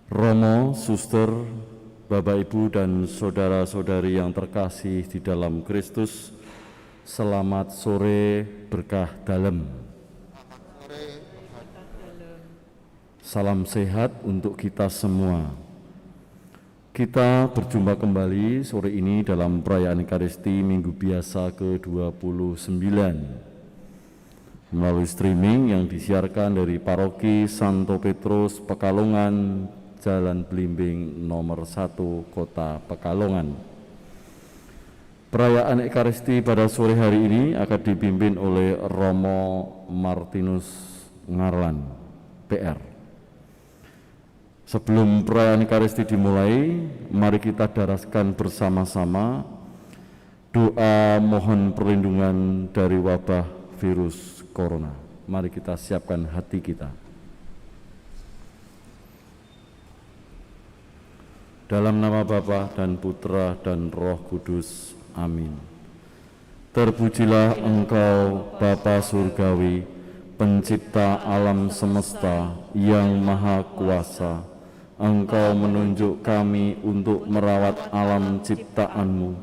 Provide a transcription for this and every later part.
Romo, suster, Bapak, Ibu, dan saudara-saudari yang terkasih di dalam Kristus, selamat sore berkah dalem. Salam sehat untuk kita semua. Kita berjumpa kembali sore ini dalam perayaan Ekaristi Minggu Biasa ke-29 melalui streaming yang disiarkan dari Paroki Santo Petrus Pekalongan, Jalan Belimbing nomor 1 Kota Pekalongan. Perayaan Ekaristi pada sore hari ini akan dipimpin oleh Romo Martinus Ngarlan, PR. Sebelum perayaan Ekaristi dimulai, mari kita daraskan bersama-sama doa mohon perlindungan dari wabah virus corona. Mari kita siapkan hati kita. Dalam nama Bapa dan Putra dan Roh Kudus. Amin. Terpujilah Engkau, Bapa Surgawi, Pencipta alam semesta yang Maha Kuasa. Engkau menunjuk kami untuk merawat alam ciptaan-Mu.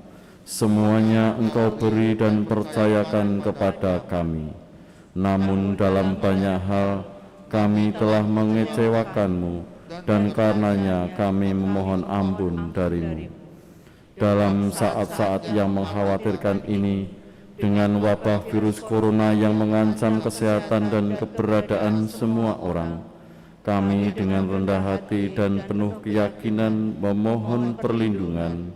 Semuanya Engkau beri dan percayakan kepada kami. Namun dalam banyak hal kami telah mengecewakan-Mu, dan karenanya kami memohon ampun dari-Mu. Dalam saat-saat yang mengkhawatirkan ini, dengan wabah virus corona yang mengancam kesehatan dan keberadaan semua orang, kami dengan rendah hati dan penuh keyakinan memohon perlindungan,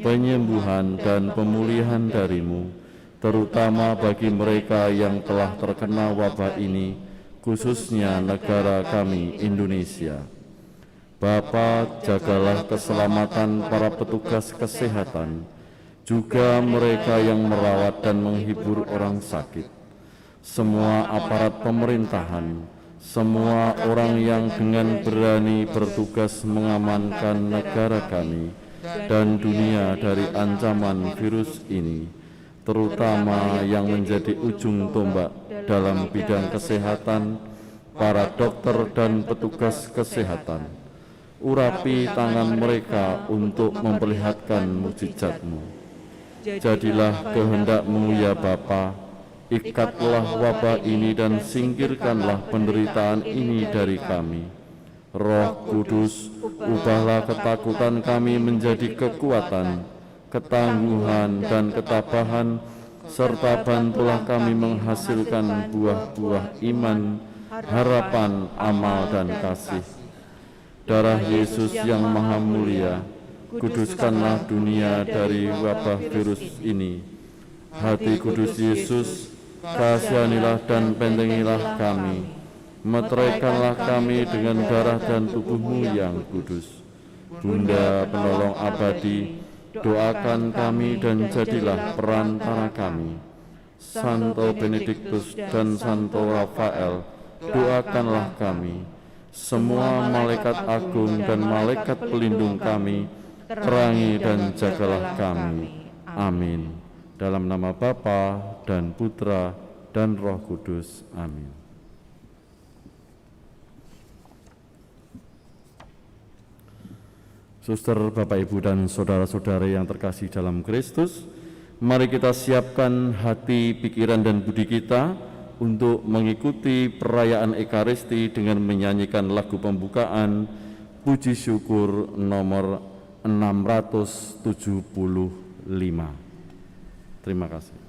penyembuhan dan pemulihan dari-Mu, terutama bagi mereka yang telah terkena wabah ini, khususnya negara kami Indonesia. Bapa, jagalah keselamatan para petugas kesehatan, juga mereka yang merawat dan menghibur orang sakit, semua aparat pemerintahan, semua orang yang dengan berani bertugas mengamankan negara kami dan dunia dari ancaman virus ini, terutama yang menjadi ujung tombak dalam bidang kesehatan, para dokter dan petugas kesehatan. Urapi tangan mereka untuk memperlihatkan mukjizat-Mu. Jadilah kehendak-Mu ya Bapa, ikatlah wabah ini dan singkirkanlah penderitaan ini dari kami. Roh Kudus, ubahlah ketakutan kami menjadi kekuatan, ketangguhan dan ketabahan, serta bantulah kami menghasilkan buah-buah iman, harapan, amal, dan kasih. Darah Yesus yang maha mulia, kuduskanlah dunia dari wabah virus ini. Hati kudus Yesus, kasihanilah dan bentengilah kami. Meteraikanlah kami dengan darah dan tubuh-Mu yang kudus. Bunda penolong abadi, doakan kami dan jadilah perantara kami. Santo Benediktus dan Santo Rafael, doakanlah kami. Semua malaikat agung dan malaikat pelindung kami, terangi dan jagalah kami. Amin. Dalam nama Bapa dan Putra dan Roh Kudus. Amin. Suster, Bapak, Ibu, dan saudara-saudari yang terkasih dalam Kristus, mari kita siapkan hati, pikiran, dan budi kita untuk mengikuti perayaan Ekaristi dengan menyanyikan lagu pembukaan Puji Syukur nomor 675. Terima kasih.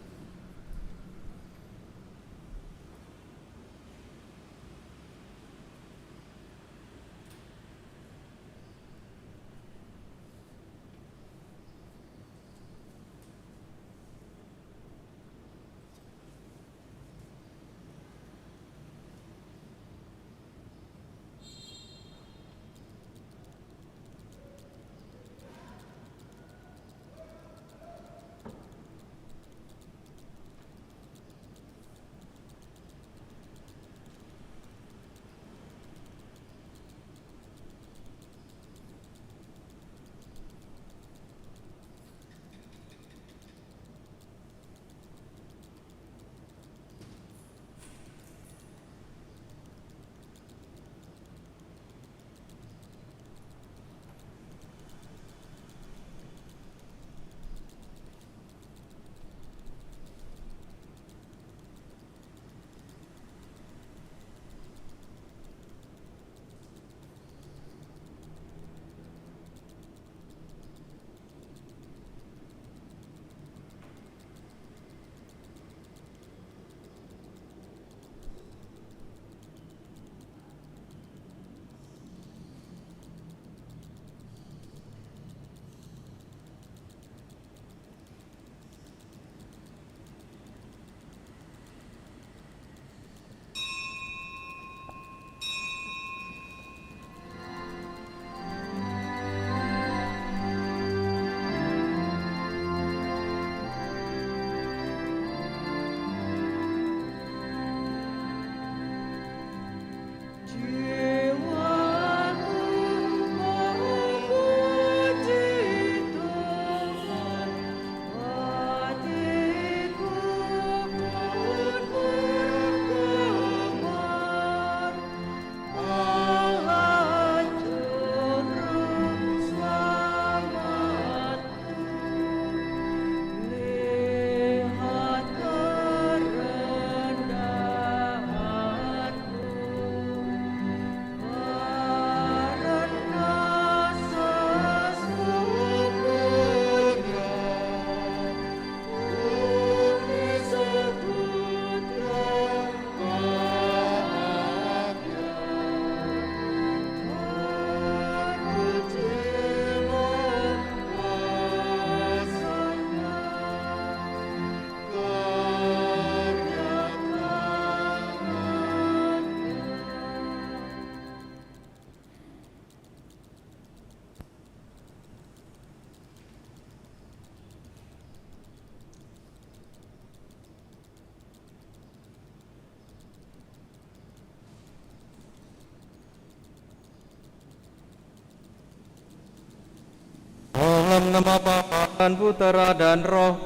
Dalam nama Bapa dan Putera dan Roh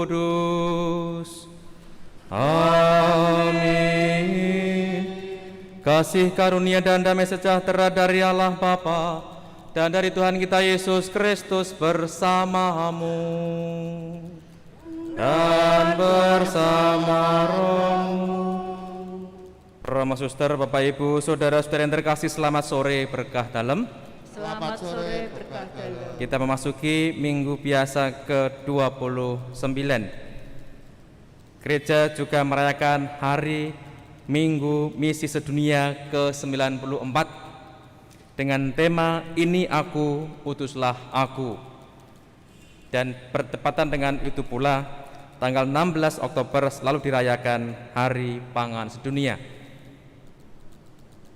Kudus. Amin. Kasih karunia dan damai sejahtera dari Allah Bapa dan dari Tuhan kita Yesus Kristus bersamamu dan bersama rohmu. Romo Suster, Bapak Ibu, Saudara-saudara yang terkasih, selamat sore berkah dalam. Selamat sore berkah dalam. Kita memasuki minggu biasa ke-29. Gereja juga merayakan hari Minggu Misi Sedunia ke-94 dengan tema Ini Aku, Utuslah Aku. Dan bertepatan dengan itu pula, tanggal 16 Oktober selalu dirayakan Hari Pangan Sedunia.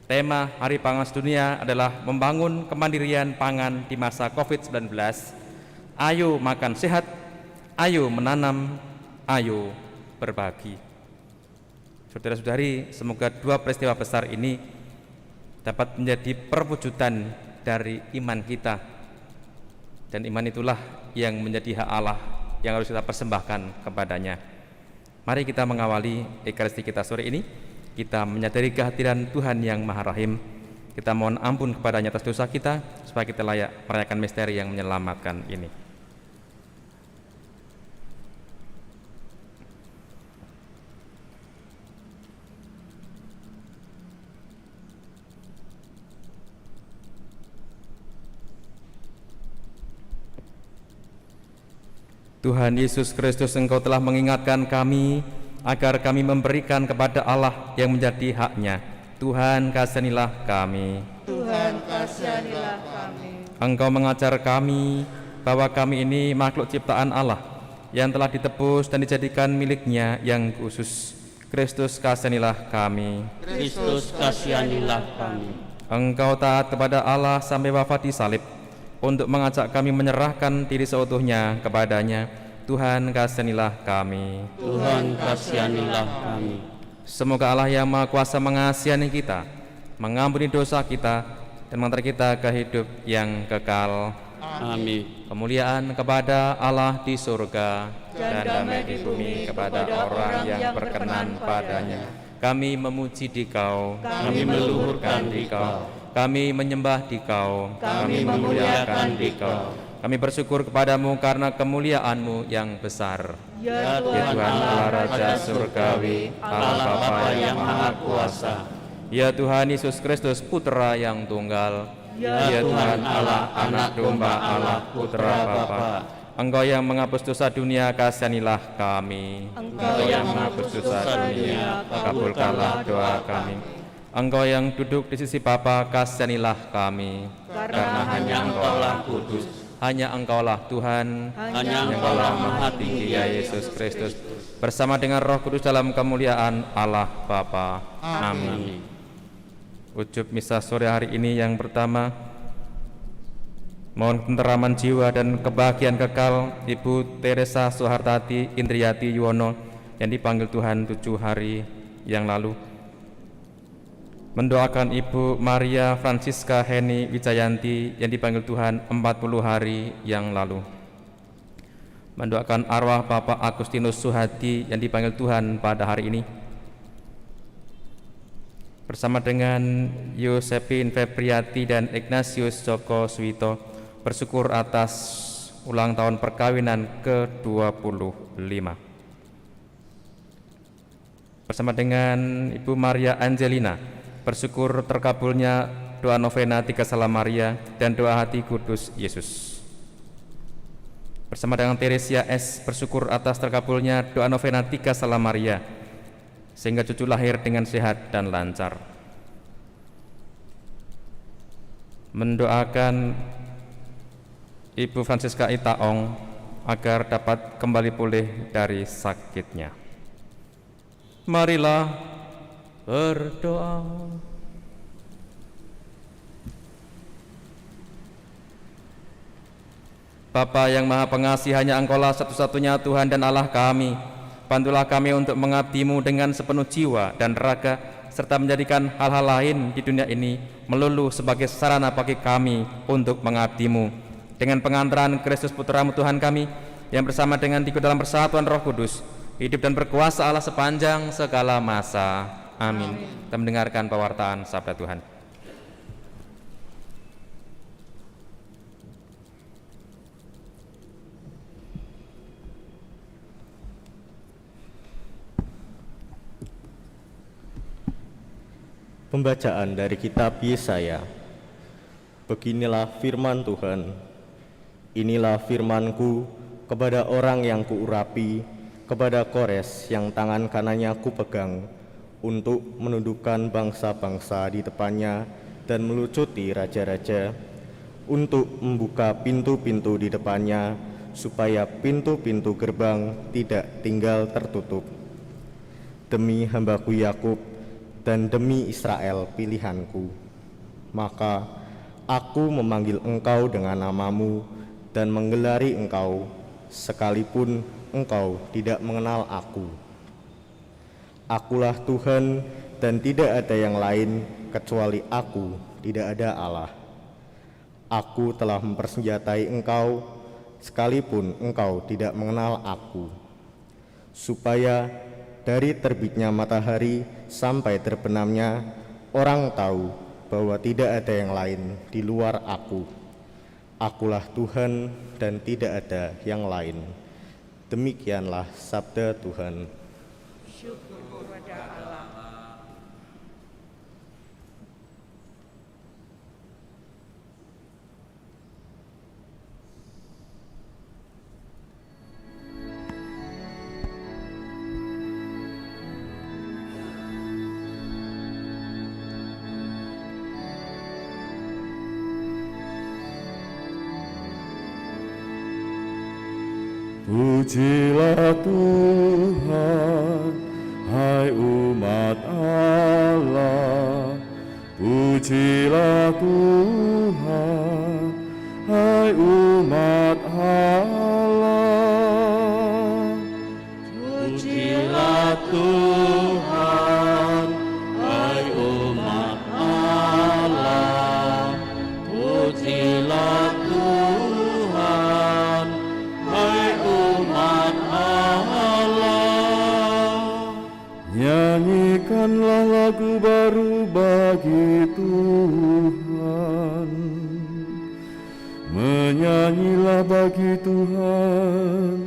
Tema Hari Pangan Sedunia adalah membangun kemandirian pangan di masa COVID-19. Ayo makan sehat, ayo menanam, ayo berbagi. Saudara-saudari, semoga dua peristiwa besar ini dapat menjadi perwujudan dari iman kita. Dan iman itulah yang menjadi hak Allah yang harus kita persembahkan kepadanya. Mari kita mengawali Ekaristi kita sore ini. Kita menyadari kehadiran Tuhan yang Maha Rahim. Kita mohon ampun kepadanya atas dosa kita, supaya kita layak merayakan misteri yang menyelamatkan ini. Tuhan Yesus Kristus, Engkau telah mengingatkan kami agar kami memberikan kepada Allah yang menjadi haknya. Tuhan, kasihanilah kami. Tuhan, kasihanilah kami. Engkau mengajar kami bahwa kami ini makhluk ciptaan Allah yang telah ditebus dan dijadikan miliknya yang khusus. Kristus, kasihanilah kami. Kristus, kasihanilah kami. Engkau taat kepada Allah sampai wafat di salib untuk mengajak kami menyerahkan diri seutuhnya kepadanya. Tuhan, kasihanilah kami. Tuhan, kasihanilah kami. Semoga Allah yang Maha Kuasa mengasihi kita, mengampuni dosa kita, dan mengantar kita ke hidup yang kekal. Amin. Kemuliaan kepada Allah di surga dan damai di bumi kepada orang yang berkenan padanya. Kami memuji Dikau, Kami meluhurkan Dikau, kami menyembah Dikau, kami memuliakan Dikau. kami bersyukur kepadamu karena kemuliaan-Mu yang besar. Ya Ya Tuhan Tuhan Allah Raja Surgawi, Allah Bapa yang Maha Kuasa. Ya Tuhan Yesus Kristus, Putra yang tunggal. Ya Tuhan Allah, Anak Domba Allah, Putra Bapa. Engkau yang menghapus dosa dunia, kasihanilah kami. Engkau yang menghapus dosa dunia, kabulkanlah doa kami. Engkau yang duduk di sisi Bapa, kasihanilah kami. Karena Hanya Engkaulah kudus, Hanya Engkaulah Tuhan, hanya Engkaulah Maha Tinggi, ya Yesus Kristus, bersama dengan Roh Kudus dalam kemuliaan Allah Bapa. Amin. Ujub misa sore hari ini yang pertama, mohon ketenteraman jiwa dan kebahagiaan kekal Ibu Teresa Soehartati Indriati Yuwono yang dipanggil Tuhan 7 hari yang lalu. Mendoakan Ibu Maria Francisca Heni Wijayanti yang dipanggil Tuhan 40 hari yang lalu. Mendoakan arwah Bapak Agustinus Suhadi yang dipanggil Tuhan pada hari ini. Bersama dengan Yosepin Febriati dan Ignatius Joko Suwito bersyukur atas ulang tahun perkawinan ke-25. Bersama dengan Ibu Maria Angelina bersyukur terkabulnya doa novena Tiga Salam Maria dan doa hati kudus Yesus. Bersama dengan Teresia S bersyukur atas terkabulnya doa novena Tiga Salam Maria sehingga cucu lahir dengan sehat dan lancar. Mendoakan Ibu Francisca Itaong agar dapat kembali pulih dari sakitnya. Marilah berdoa. Bapa yang Maha Pengasih, hanya Engkaulah satu-satunya Tuhan dan Allah kami. Bantulah kami untuk mengabdi-Mu dengan sepenuh jiwa dan raga, serta menjadikan hal-hal lain di dunia ini melulu sebagai sarana bagi kami untuk mengabdi-Mu. dengan pengantaran Kristus Putramu Tuhan kami, yang bersama dengan Dikut dalam persatuan Roh Kudus, hidup dan berkuasa Allah sepanjang segala masa. Amin. Kita mendengarkan pewartaan sabda Tuhan. Pembacaan dari kitab Yesaya. Beginilah firman Tuhan. Inilah firman-Ku kepada orang yang kuurapi, kepada Kores yang tangan kanannya kupegang, untuk menundukkan bangsa-bangsa di depannya dan melucuti raja-raja, untuk membuka pintu-pintu di depannya, supaya pintu-pintu gerbang tidak tinggal tertutup. Demi hambaku Yakub dan demi Israel pilihanku, maka aku memanggil engkau dengan namamu dan menggelari engkau, sekalipun engkau tidak mengenal aku. Akulah Tuhan dan tidak ada yang lain, kecuali aku tidak ada Allah. Aku telah mempersenjatai engkau, sekalipun engkau tidak mengenal aku, supaya dari terbitnya matahari sampai terbenamnya, orang tahu bahwa tidak ada yang lain di luar aku. Akulah Tuhan dan tidak ada yang lain. Demikianlah sabda Tuhan. Syukur kepada Allah. Pujilah Tuhan, hai umat Allah. Pujilah Tuhan, hai umat Allah. Pujilah Tuhan, hai umat Allah. Pujilah Tuhan, hai umat Allah. Nyanyikanlah lagu baru bagi Tuhan. Menyanyilah bagi Tuhan,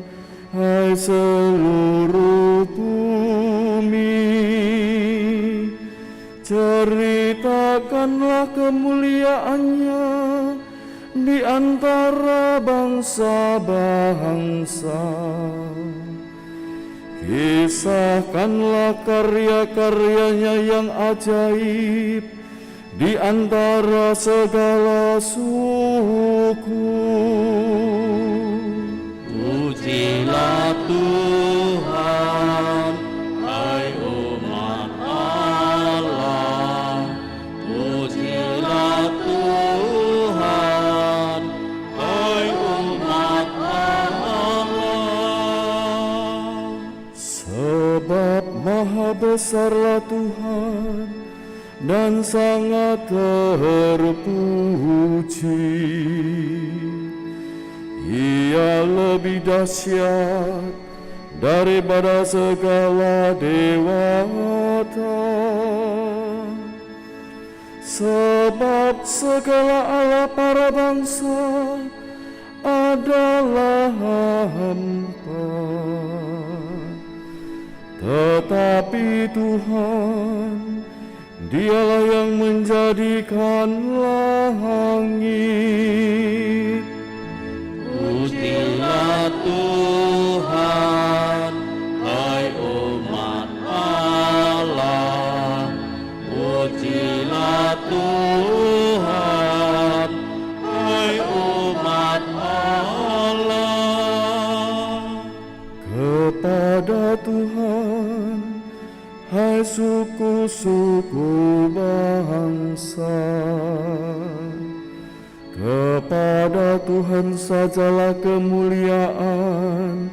hai seluruh bumi. Ceritakanlah kemuliaannya di antara bangsa-bangsa. Kisahkanlah karya-karyanya yang ajaib di antara segala suku. Pujilah Tuhan, hai umat Allah. Pujilah Tuhan, hai umat Allah. Sebab maha besarlah Tuhan dan sangat terpuji. Ia lebih dahsyat daripada segala dewata. Sebab segala Allah para bangsa adalah hampa, tetapi Tuhan, Dialah yang menjadikan langit. Pujilah Tuhan, hai umat Allah. Pujilah Tuhan, hai umat Allah. Kepada Tuhan, hai suku-suku bangsa, kepada Tuhan sajalah kemuliaan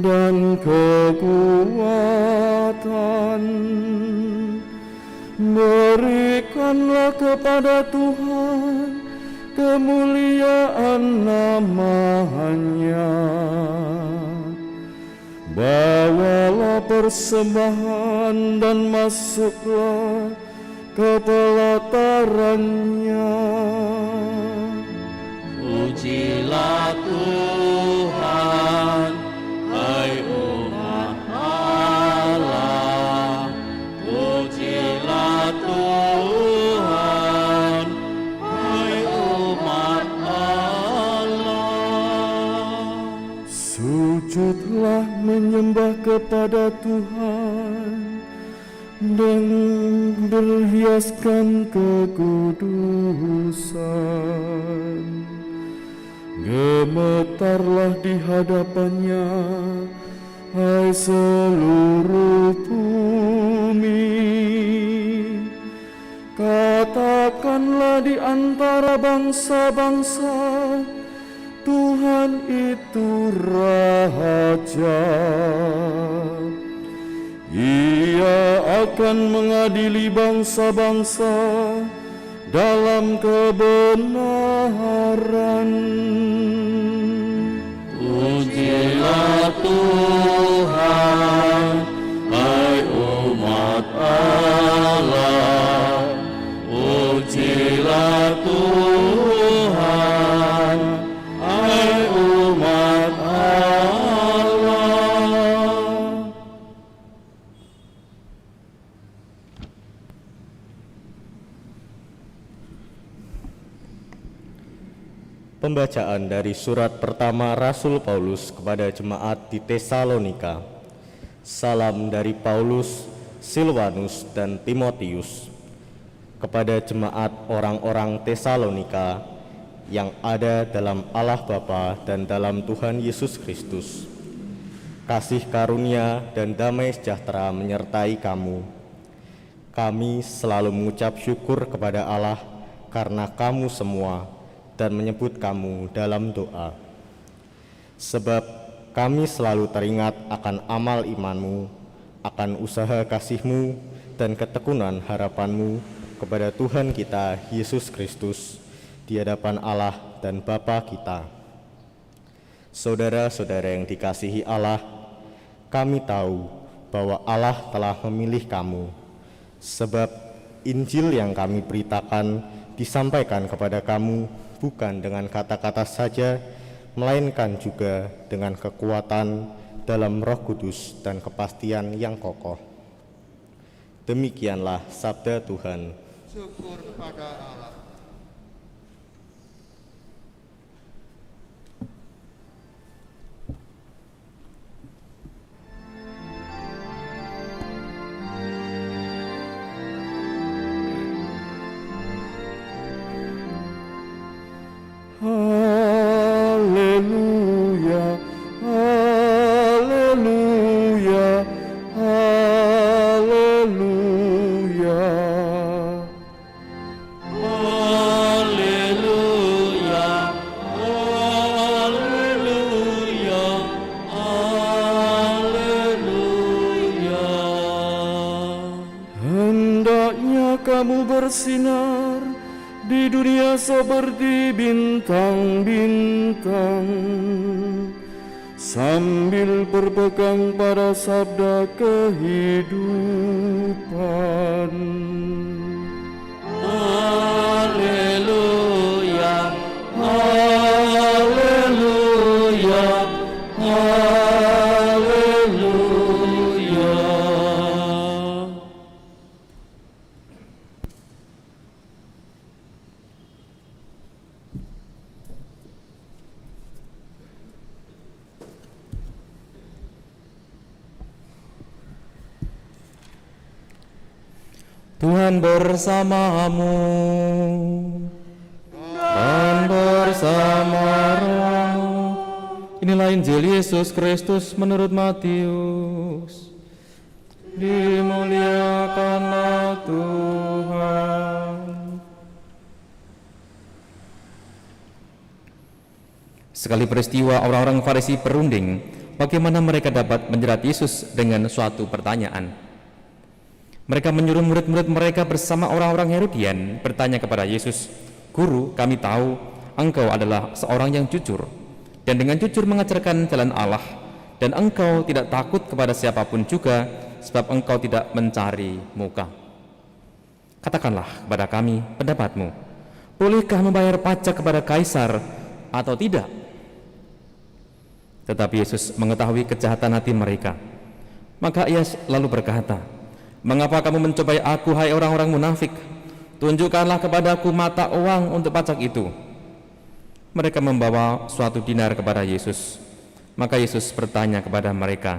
dan kekuatan. Berikanlah kepada Tuhan kemuliaan namanya. Bawalah persembahan dan masuklah ke pelatarannya. Pujilah Tuhan, hai umat Allah. Pujilah Tuhan, hai umat Allah. Sujudlah menyembah kepada Tuhan dan berhiaskan kekudusan. Gemetarlah di hadapannya, hai seluruh bumi. Katakanlah di antara bangsa-bangsa, Tuhan itu Raja. Ia akan mengadili bangsa-bangsa dalam kebenaran. Pujilah Tuhan, hai umat Allah. Pujilah Tuhan, hai umat Allah. Pembacaan dari surat pertama Rasul Paulus kepada jemaat di Tesalonika. Salam dari Paulus, Silvanus, dan Timotius kepada jemaat orang-orang Tesalonika yang ada dalam Allah Bapa dan dalam Tuhan Yesus Kristus. Kasih karunia dan damai sejahtera menyertai kamu. Kami selalu mengucap syukur kepada Allah karena kamu semua dan menyebut kamu dalam doa. Sebab kami selalu teringat akan amal imanmu, akan usaha kasihmu dan ketekunan harapanmu kepada Tuhan kita Yesus Kristus di hadapan Allah dan Bapa kita. Saudara-saudara yang dikasihi Allah, kami tahu bahwa Allah telah memilih kamu, sebab Injil yang kami beritakan disampaikan kepada kamu bukan dengan kata-kata saja, melainkan juga dengan kekuatan dalam Roh Kudus dan kepastian yang kokoh. Demikianlah sabda Tuhan. Syukur kepada Allah. Haleluya, haleluya, haleluya. Haleluya, haleluya, haleluya. Hendaknya kamu bersinar di dunia seperti bintang-bintang, sambil berpegang pada sabda kehidupan. Haleluya, haleluya, haleluya. Tuhan bersamamu dan bersama rohmu. Inilah Injil Yesus Kristus menurut Matius. Dimuliakanlah Tuhan. Sekali peristiwa orang-orang Farisi berunding bagaimana mereka dapat menjerat Yesus dengan suatu pertanyaan. Mereka menyuruh murid-murid mereka bersama orang-orang Herodian bertanya kepada Yesus Guru, kami tahu Engkau adalah seorang yang jujur dan dengan jujur mengajarkan jalan Allah, dan Engkau tidak takut kepada siapapun juga, sebab Engkau tidak mencari muka. Katakanlah kepada kami pendapatmu, bolehkah membayar pajak kepada kaisar atau tidak? Tetapi Yesus mengetahui kejahatan hati mereka. Maka ia lalu berkata, mengapa kamu mencobai aku, hai orang-orang munafik? Tunjukkanlah kepadaku mata uang untuk pajak itu. Mereka membawa suatu dinar kepada Yesus. Maka Yesus bertanya kepada mereka,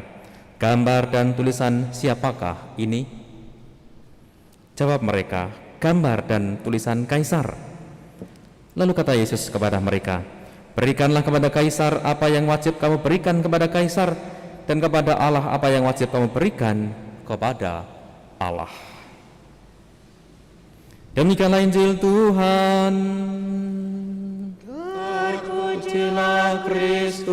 gambar dan tulisan siapakah ini? Jawab mereka, gambar dan tulisan kaisar. Lalu kata Yesus kepada mereka, berikanlah kepada kaisar apa yang wajib kamu berikan kepada kaisar, dan kepada Allah apa yang wajib kamu berikan kepada Allah. Demikianlah Injil Tuhan. Terpujilah Kristus.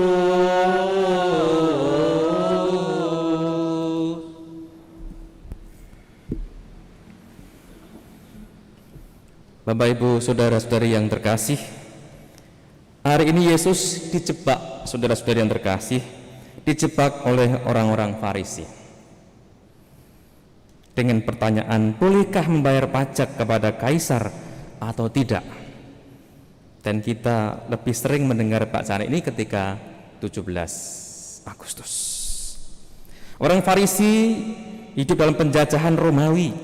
Bapak, Ibu, saudara-saudari yang terkasih, hari ini Yesus dijebak, saudara-saudari yang terkasih, dijebak oleh orang-orang Farisi dengan pertanyaan, bolehkah membayar pajak kepada kaisar atau tidak? Dan kita lebih sering mendengar bacaan ini ketika 17 Agustus. Orang Farisi hidup dalam penjajahan Romawi,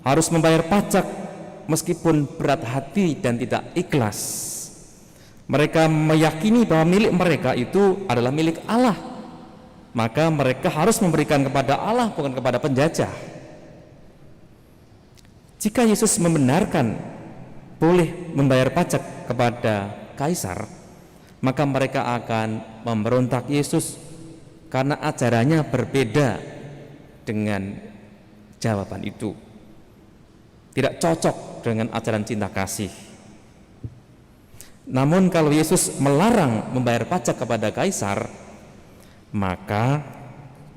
harus membayar pajak meskipun berat hati dan tidak ikhlas. Mereka meyakini bahwa milik mereka itu adalah milik Allah, maka mereka harus memberikan kepada Allah, bukan kepada penjajah. Jika Yesus membenarkan boleh membayar pajak kepada kaisar, maka mereka akan memberontak Yesus karena ajarannya berbeda dengan jawaban itu. Tidak cocok dengan ajaran cinta kasih. Namun kalau Yesus melarang membayar pajak kepada kaisar, maka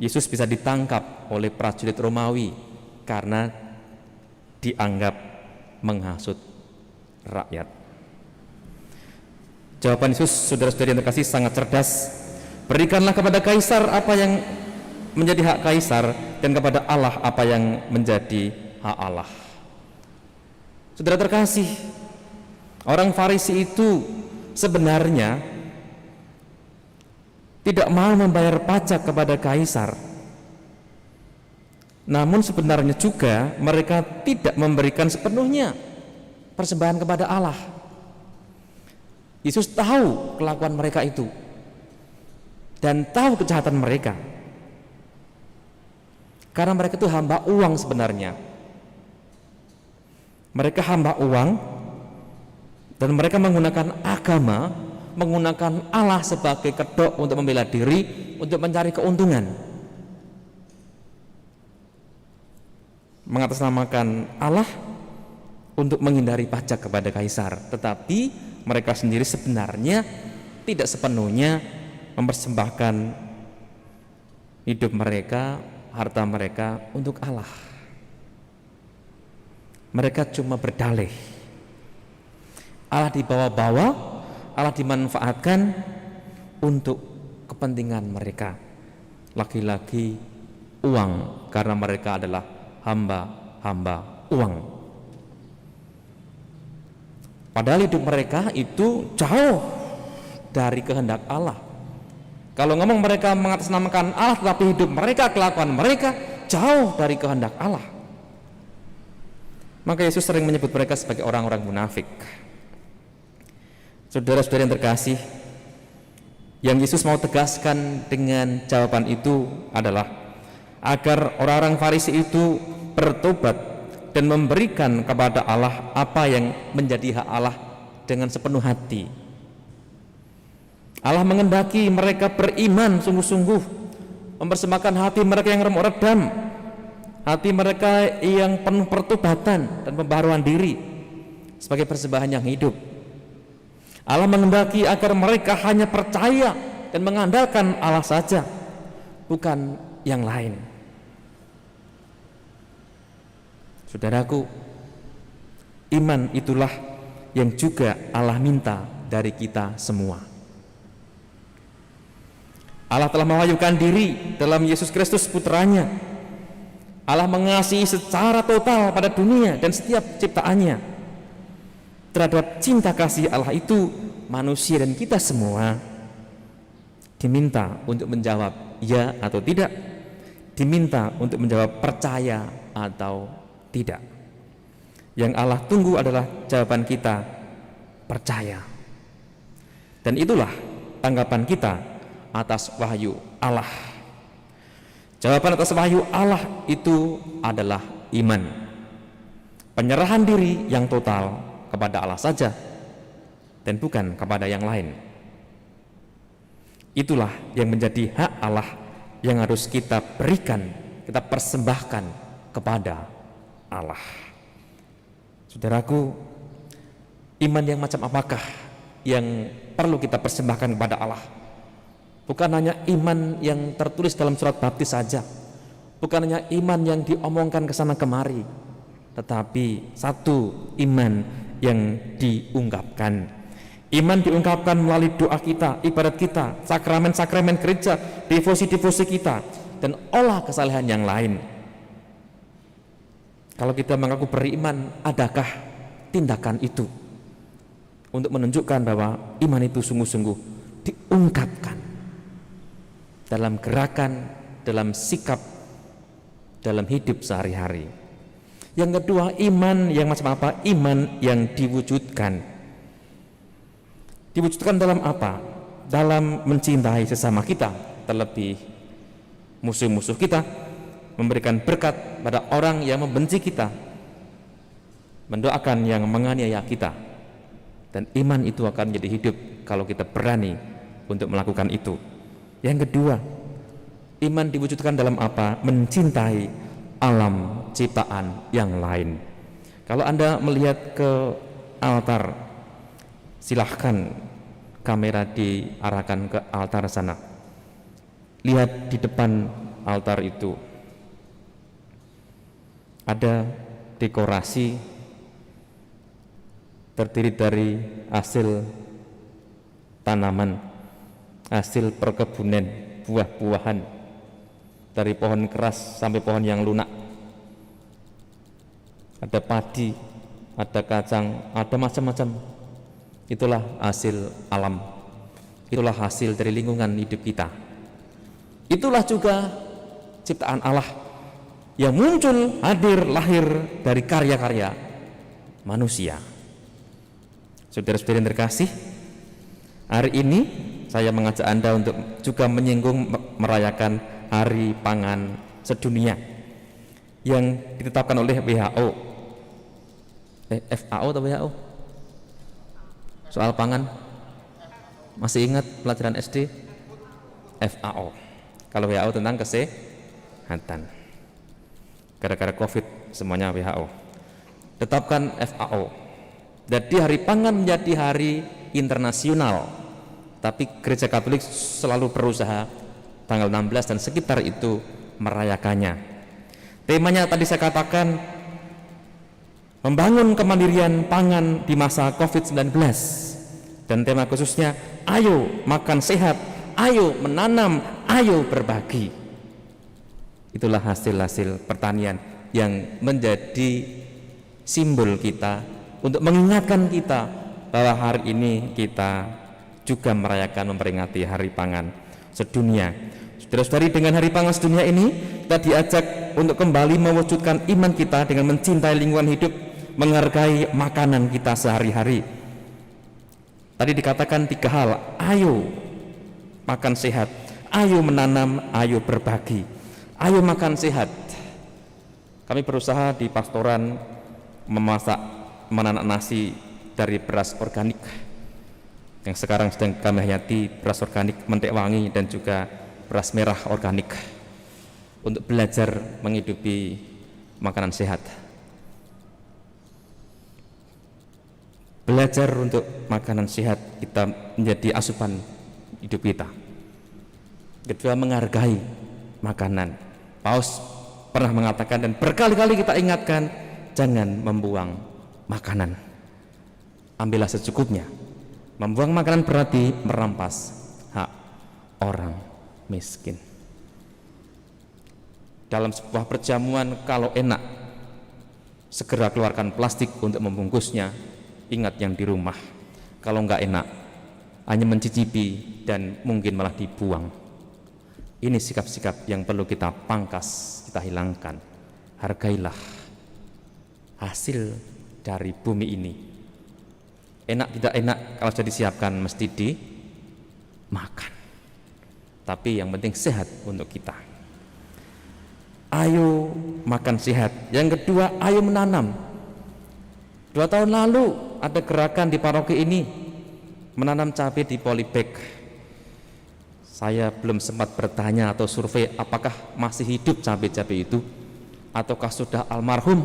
Yesus bisa ditangkap oleh prajurit Romawi karena dianggap menghasut rakyat. Jawaban Yesus, saudara-saudari yang terkasih, sangat cerdas. Berikanlah kepada kaisar apa yang menjadi hak kaisar, dan kepada Allah apa yang menjadi hak Allah. Saudara terkasih, orang Farisi itu sebenarnya tidak mau membayar pajak kepada kaisar. Namun sebenarnya juga mereka tidak memberikan sepenuhnya persembahan kepada Allah. Yesus tahu kelakuan mereka itu dan tahu kejahatan mereka, karena mereka itu hamba uang sebenarnya. Mereka hamba uang, dan mereka menggunakan agama, menggunakan Allah sebagai kedok untuk membela diri, untuk mencari keuntungan, mengatasnamakan Allah untuk menghindari pajak kepada kaisar. Tetapi mereka sendiri sebenarnya tidak sepenuhnya mempersembahkan hidup mereka, harta mereka untuk Allah. Mereka cuma berdalih. Allah dibawa-bawa, Allah dimanfaatkan untuk kepentingan mereka. Lagi-lagi uang, karena mereka adalah hamba-hamba uang. Padahal hidup mereka itu jauh dari kehendak Allah. Kalau ngomong mereka mengatasnamakan Allah, tetapi hidup mereka, kelakuan mereka jauh dari kehendak Allah. Maka Yesus sering menyebut mereka sebagai orang-orang munafik. Saudara-saudara yang terkasih, yang Yesus mau tegaskan dengan jawaban itu adalah agar orang-orang Farisi itu bertobat dan memberikan kepada Allah apa yang menjadi hak Allah dengan sepenuh hati. Allah mengendaki mereka beriman sungguh-sungguh, mempersembahkan hati mereka yang remuk redam, hati mereka yang penuh pertobatan dan pembaharuan diri sebagai persembahan yang hidup. Allah mengendaki agar mereka hanya percaya dan mengandalkan Allah saja, bukan yang lain. Saudaraku, iman itulah yang juga Allah minta dari kita semua. Allah telah mewahyukan diri dalam Yesus Kristus putranya. Allah mengasihi secara total pada dunia dan setiap ciptaannya. Terhadap cinta kasih Allah itu, manusia dan kita semua diminta untuk menjawab ya atau tidak, diminta untuk menjawab percaya atau tidak. Yang Allah tunggu adalah jawaban kita percaya. Dan itulah tanggapan kita atas wahyu Allah. Jawaban atas wahyu Allah itu adalah iman, penyerahan diri yang total kepada Allah saja dan bukan kepada yang lain. Itulah yang menjadi hak Allah yang harus kita berikan, kita persembahkan kepada Allah. Saudaraku, iman yang macam apakah yang perlu kita persembahkan kepada Allah? Bukan hanya iman yang tertulis dalam surat baptis saja, bukan hanya iman yang diomongkan ke sana kemari, tetapi satu iman yang diungkapkan. Iman diungkapkan melalui doa kita, ibadat kita, sakramen-sakramen gereja, devosi-devosi kita, dan olah kesalehan yang lain. Kalau kita mengaku beriman, adakah tindakan itu untuk menunjukkan bahwa iman itu sungguh-sungguh diungkapkan dalam gerakan, dalam sikap, dalam hidup sehari-hari. Yang kedua, iman yang macam apa? Iman yang diwujudkan. Diwujudkan dalam apa? Dalam mencintai sesama kita, terlebih musuh-musuh kita, memberikan berkat pada orang yang membenci kita, mendoakan yang menganiaya kita. Dan iman itu akan menjadi hidup kalau kita berani untuk melakukan itu. Yang kedua, iman diwujudkan dalam apa? Mencintai alam ciptaan yang lain. Kalau Anda melihat ke altar, silahkan kamera diarahkan ke altar sana. Lihat di depan altar itu ada dekorasi terdiri dari hasil tanaman, hasil perkebunan, buah-buahan, dari pohon keras sampai pohon yang lunak. Ada padi, ada kacang, ada macam-macam. Itulah hasil alam, itulah hasil dari lingkungan hidup kita. Itulah juga ciptaan Allah yang muncul, hadir, lahir dari karya-karya manusia. Saudara-saudara yang terkasih, hari ini saya mengajak Anda untuk juga menyinggung merayakan Hari Pangan Sedunia yang ditetapkan oleh WHO. FAO atau WHO? Soal pangan masih ingat pelajaran SD? FAO. Kalau WHO tentang kesehatan. Gara-gara COVID semuanya WHO. Tetapkan FAO. Jadi Hari Pangan menjadi hari internasional. Tapi Gereja Katolik selalu berusaha tanggal 16 dan sekitar itu merayakannya. Temanya tadi saya katakan, membangun kemandirian pangan di masa COVID-19. Dan tema khususnya, ayo makan sehat, ayo menanam, ayo berbagi. Itulah hasil-hasil pertanian yang menjadi simbol kita untuk mengingatkan kita bahwa hari ini kita juga merayakan memperingati Hari Pangan Sedunia. Saudara-saudari, dengan Hari Pangan Sedunia ini kita diajak untuk kembali mewujudkan iman kita dengan mencintai lingkungan hidup, menghargai makanan kita sehari-hari. Tadi dikatakan 3 hal, ayo makan sehat, ayo menanam, ayo berbagi, ayo makan sehat. Kami berusaha di pastoran menanak nasi dari beras organik yang sekarang sedang kami hayati, beras organik Mentek Wangi dan juga beras merah organik, untuk belajar menghidupi makanan sehat, belajar untuk makanan sehat kita menjadi asupan hidup kita. Kedua, menghargai makanan. Paus pernah mengatakan dan berkali-kali kita ingatkan, jangan membuang makanan. ambillah secukupnya. Membuang makanan berarti merampas hak orang miskin. Dalam sebuah perjamuan, kalau enak, segera keluarkan plastik untuk membungkusnya. Ingat yang di rumah. Kalau enggak enak, hanya mencicipi dan mungkin malah dibuang. Ini sikap-sikap yang perlu kita pangkas, kita hilangkan. Hargailah hasil dari bumi ini. Enak tidak enak, kalau sudah disiapkan mesti dimakan. Tapi yang penting sehat untuk kita. Ayo makan sehat. Yang kedua, ayo menanam. 2 tahun lalu ada gerakan di paroki ini menanam cabai di polybag. Saya belum sempat bertanya atau survei apakah masih hidup cabai-cabai itu ataukah sudah almarhum,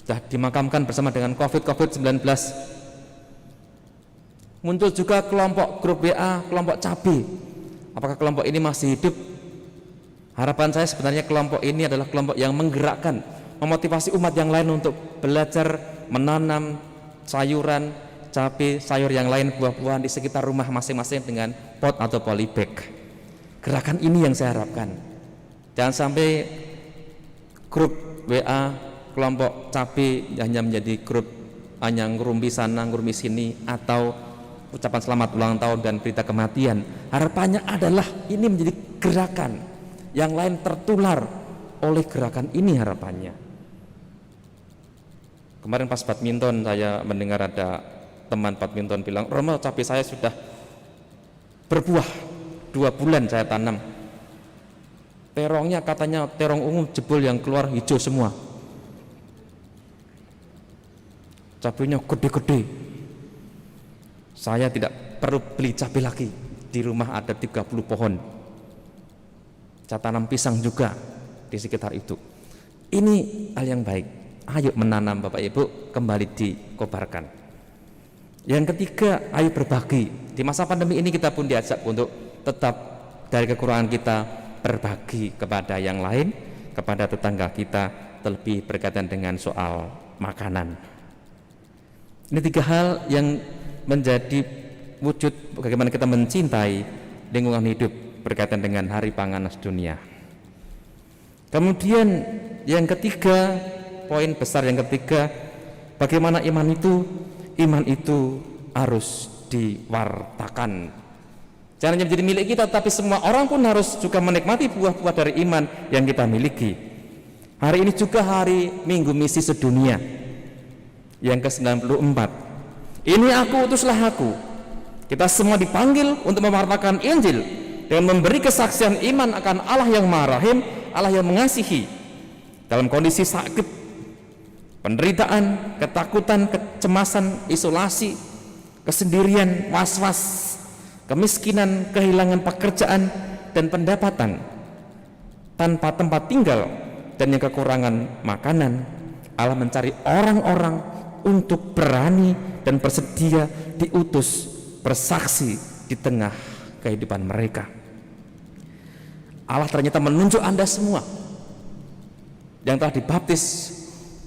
sudah dimakamkan bersama dengan COVID-19. Muncul juga kelompok grup WA, kelompok cabai. Apakah kelompok ini masih hidup? Harapan saya sebenarnya kelompok ini adalah kelompok yang menggerakkan, memotivasi umat yang lain untuk belajar menanam sayuran, cabai, sayur yang lain, buah-buahan di sekitar rumah masing-masing dengan pot atau polybag. Gerakan ini yang saya harapkan. Jangan sampai grup WA kelompok cabai hanya menjadi grup hanya ngurumbi sana, ngurumbi sini, atau ucapan selamat ulang tahun dan berita kematian. Harapannya adalah ini menjadi gerakan yang lain tertular oleh gerakan ini harapannya. Kemarin pas badminton saya mendengar ada teman badminton bilang, Romo, cabai saya sudah berbuah 2 bulan saya tanam. Terongnya katanya terong ungu jebol yang keluar hijau semua. Cabainya gede-gede. Saya tidak perlu beli cabai lagi. Di rumah ada 30 pohon. Saya tanam pisang juga di sekitar itu. Ini hal yang baik. Ayo menanam Bapak Ibu, kembali dikobarkan. Yang ketiga, ayo berbagi. Di masa pandemi ini kita pun diajak untuk tetap dari kekurangan kita berbagi kepada yang lain, kepada tetangga kita, terlebih berkaitan dengan soal makanan. Ini 3 hal yang menjadi wujud bagaimana kita mencintai lingkungan hidup berkaitan dengan Hari Pangan Sedunia. Kemudian yang ketiga, poin besar yang ketiga, bagaimana iman itu harus diwartakan. Jangan hanya menjadi milik kita, tapi semua orang pun harus juga menikmati buah-buah dari iman yang kita miliki. Hari ini juga hari Minggu Misi Sedunia yang ke-94. Ini aku, utuslah aku. Kita semua dipanggil untuk mewartakan Injil dengan memberi kesaksian iman akan Allah yang Maha Rahim, Allah yang mengasihi. Dalam kondisi sakit, penderitaan, ketakutan, kecemasan, isolasi, kesendirian, was-was, kemiskinan, kehilangan pekerjaan dan pendapatan, tanpa tempat tinggal dan yang kekurangan makanan, Allah mencari orang-orang untuk berani dan bersedia diutus bersaksi di tengah kehidupan mereka. Allah ternyata menunjuk Anda semua yang telah dibaptis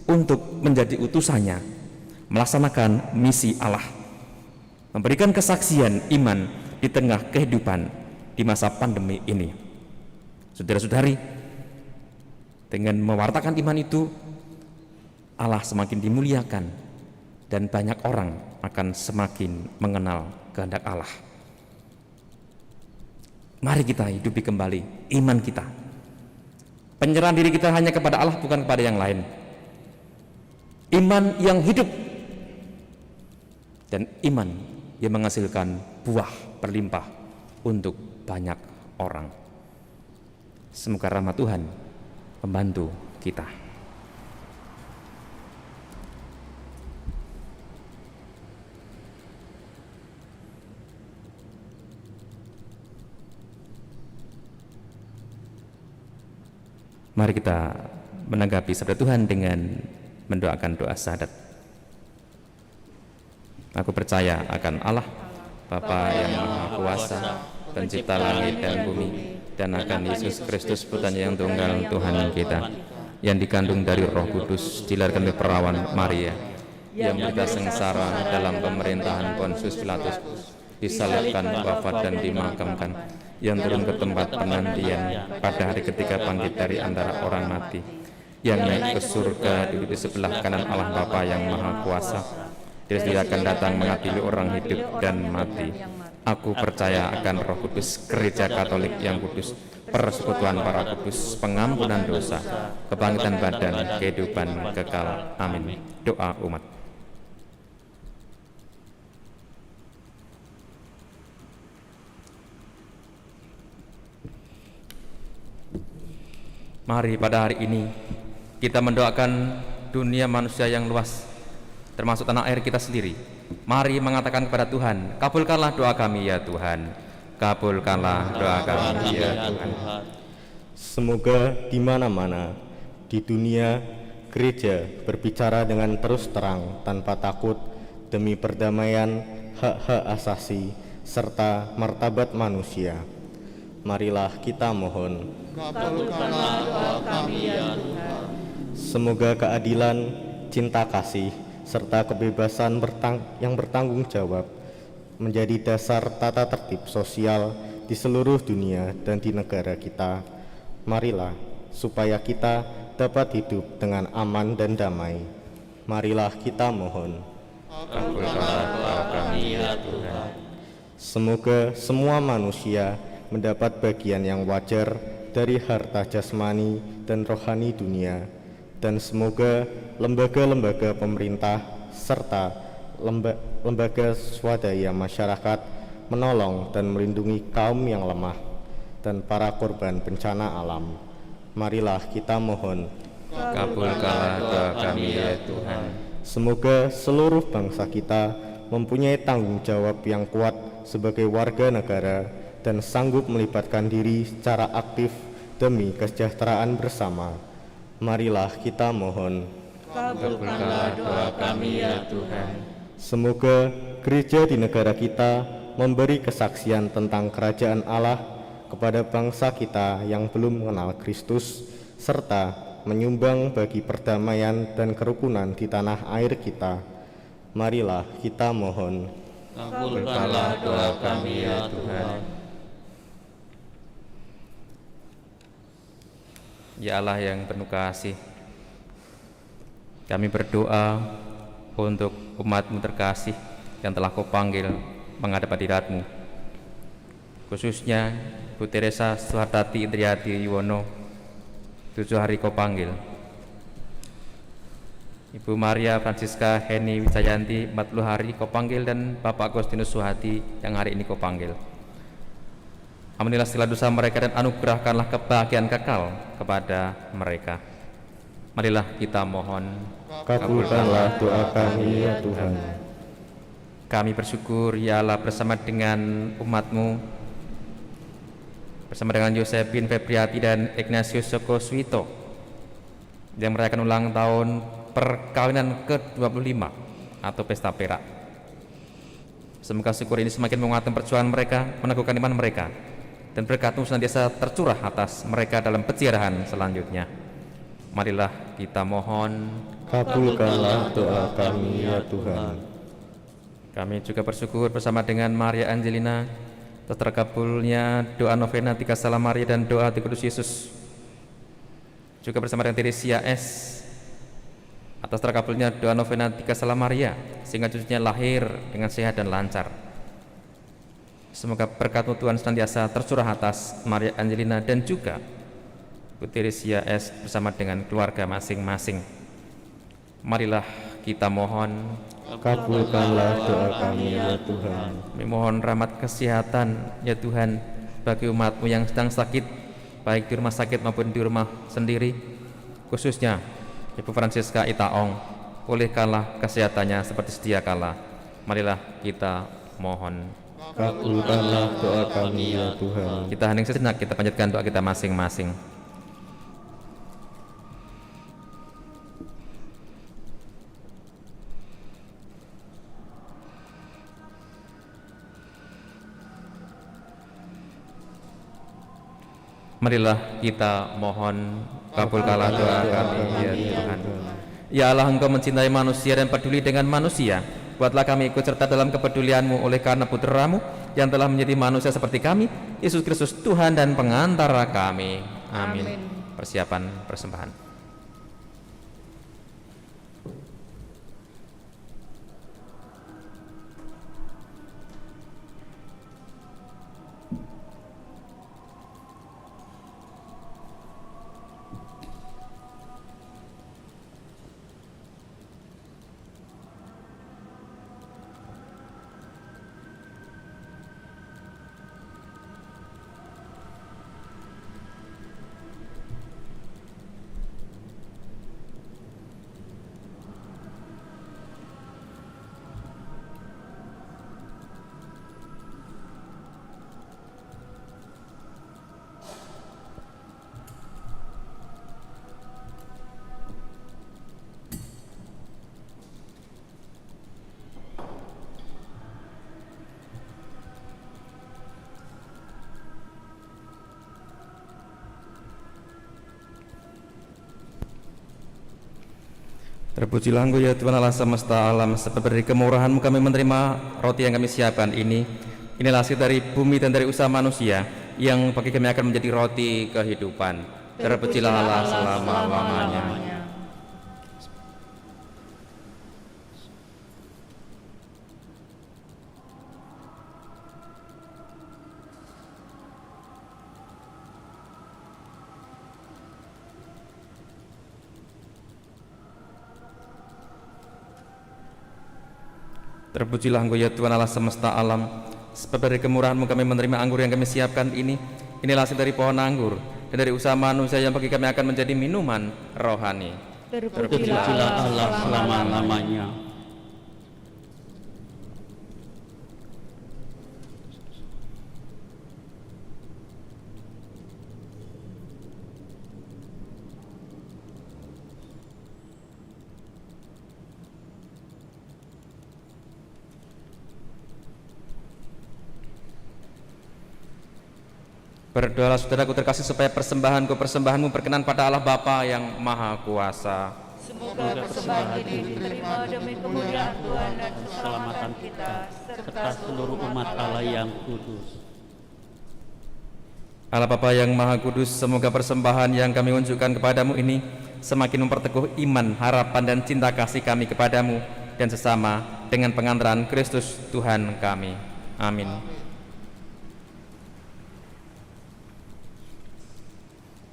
untuk menjadi utusannya, melaksanakan misi Allah, memberikan kesaksian iman di tengah kehidupan di masa pandemi ini. Saudara-saudari, dengan mewartakan iman itu, Allah semakin dimuliakan dan banyak orang akan semakin mengenal kehendak Allah. Mari kita hidupi kembali iman kita. Penyerahan diri kita hanya kepada Allah, bukan kepada yang lain. Iman yang hidup dan iman yang menghasilkan buah berlimpah untuk banyak orang. Semoga rahmat Tuhan membantu kita. Mari kita menanggapi sabda Tuhan dengan mendoakan doa syahadat. Aku percaya akan Allah, Bapa yang Maha Kuasa, Pencipta langit dan bumi, dan akan Yesus Kristus Putranya yang tunggal Tuhan kita, yang dikandung dari Roh Kudus, dilahirkan oleh perawan Maria, yang menderita sengsara dalam pemerintahan Pontius Pilatus, disalibkan, wafat dan dimakamkan, yang turun ke tempat penantian pada hari ketiga bangkit dari antara orang mati, yang naik ke surga duduk di sebelah kanan Allah Bapa yang Maha Kuasa, dia akan datang mengadili orang hidup dan mati. Aku percaya akan Roh Kudus, Gereja Katolik yang kudus, persekutuan para kudus, pengampunan dosa, kebangkitan badan, kehidupan kekal. Amin. Doa umat. Mari pada hari ini kita mendoakan dunia manusia yang luas, termasuk tanah air kita sendiri. Mari mengatakan kepada Tuhan, kabulkanlah doa kami ya Tuhan, kabulkanlah doa kami ya Tuhan. Semoga di mana-mana di dunia gereja berbicara dengan terus terang tanpa takut demi perdamaian, hak-hak asasi serta martabat manusia. Marilah kita mohon, Kabulkanlah doa kami ya Tuhan. semoga keadilan, cinta kasih serta kebebasan yang bertanggung jawab menjadi dasar tata tertib sosial di seluruh dunia dan di negara kita. Marilah supaya kita dapat hidup dengan aman dan damai. Marilah kita mohon, Kabulkanlah doa kami ya Tuhan. semoga semua manusia mendapat bagian yang wajar dari harta jasmani dan rohani dunia, dan semoga lembaga-lembaga pemerintah serta lembaga swadaya masyarakat menolong dan melindungi kaum yang lemah dan para korban bencana alam. Marilah kita mohon, Kabulkanlah doa kami ya Tuhan. semoga seluruh bangsa kita mempunyai tanggung jawab yang kuat sebagai warga negara dan sanggup melibatkan diri secara aktif demi kesejahteraan bersama. Marilah kita mohon, Kabulkanlah doa kami ya Tuhan. semoga gereja di negara kita memberi kesaksian tentang kerajaan Allah kepada bangsa kita yang belum mengenal Kristus, serta menyumbang bagi perdamaian dan kerukunan di tanah air kita. Marilah kita mohon, Kabulkanlah doa kami ya Tuhan. Ya Allah yang penuh kasih, kami berdoa untuk umat-Mu terkasih yang telah Kau panggil menghadap hadirat-Mu, khususnya Bu Teresa Suhartati Indriati Yuwono, 7 hari Kau panggil. Ibu Maria Francisca Heni Wijayanti 40 hari Kau panggil, dan Bapak Agustinus Suhati yang hari ini Kau panggil. Ampunilah segala dosa mereka dan anugerahkanlah kebahagiaan kekal kepada mereka. Marilah kita mohon, kabulkanlah doa kami ya Tuhan. kami bersyukur ya Allah bersama dengan umat-Mu, bersama dengan Yosefin Febriati dan Ignatius Joko Suwito yang merayakan ulang tahun perkawinan ke-25 atau pesta perak. Semoga syukur ini semakin menguatkan perjuangan mereka, meneguhkan iman mereka, dan berkat-Mu senantiasa tercurah atas mereka dalam peziarahan selanjutnya. Marilah kita mohon, Kabulkanlah doa kami ya Tuhan. kami juga bersyukur bersama dengan Maria Angelina atas terkabulnya doa novena Tiga Salam Maria dan doa Ti Kudus Yesus, juga bersama dengan Teresia S atas terkabulnya doa novena Tiga Salam Maria sehingga cucunya lahir dengan sehat dan lancar. Semoga berkat-Mu Tuhan senantiasa tercurah atas Maria Angelina dan juga Bu Teresia S bersama dengan keluarga masing-masing. Marilah kita mohon, Kabulkanlah doa kami ya Tuhan. kami mohon rahmat kesehatan ya Tuhan bagi umat-Mu yang sedang sakit, baik di rumah sakit maupun di rumah sendiri, khususnya Ibu Francisca Itaong. Pulihkanlah kesehatannya seperti sedia kala. Marilah kita mohon. Kabulkanlah doa kami ya Tuhan. Kita hening sejenak, kita panjatkan doa kita masing-masing. Marilah kita mohon, kabulkanlah doa kami ya Tuhan. Ya Allah, Engkau mencintai manusia dan peduli dengan manusia. Buatlah kami ikut serta dalam kepedulian-Mu oleh karena Putra-Mu yang telah menjadi manusia seperti kami, Yesus Kristus Tuhan dan pengantara kami. Amin. Persiapan persembahan. Terpujilah Engkau ya Tuhan Allah semesta alam, sebab dari kemurahan-Mu kami menerima roti yang kami siapkan ini. Inilah hasil dari bumi dan dari usaha manusia, yang bagi kami akan menjadi roti kehidupan. Terpujilah Allah selama-lamanya. Terpujilah Engkau ya Tuhan Allah semesta alam, sebab dari kemurahan-Mu kami menerima anggur yang kami siapkan ini. Inilah hasil dari pohon anggur dan dari usaha manusia, yang bagi kami akan menjadi minuman rohani. Terpujilah Allah selama-lamanya. Berdoalah saudaraku terkasih, supaya persembahanmu berkenan pada Allah Bapa yang Maha Kuasa. Semoga persembahan ini diterima demi kemuliaan Tuhan dan keselamatan kita, serta seluruh umat Allah yang kudus. Allah Bapa yang Maha Kudus, semoga persembahan yang kami unjukkan kepadamu ini semakin memperteguh iman, harapan, dan cinta kasih kami kepadamu dan sesama, dengan pengantaran Kristus Tuhan kami. Amin.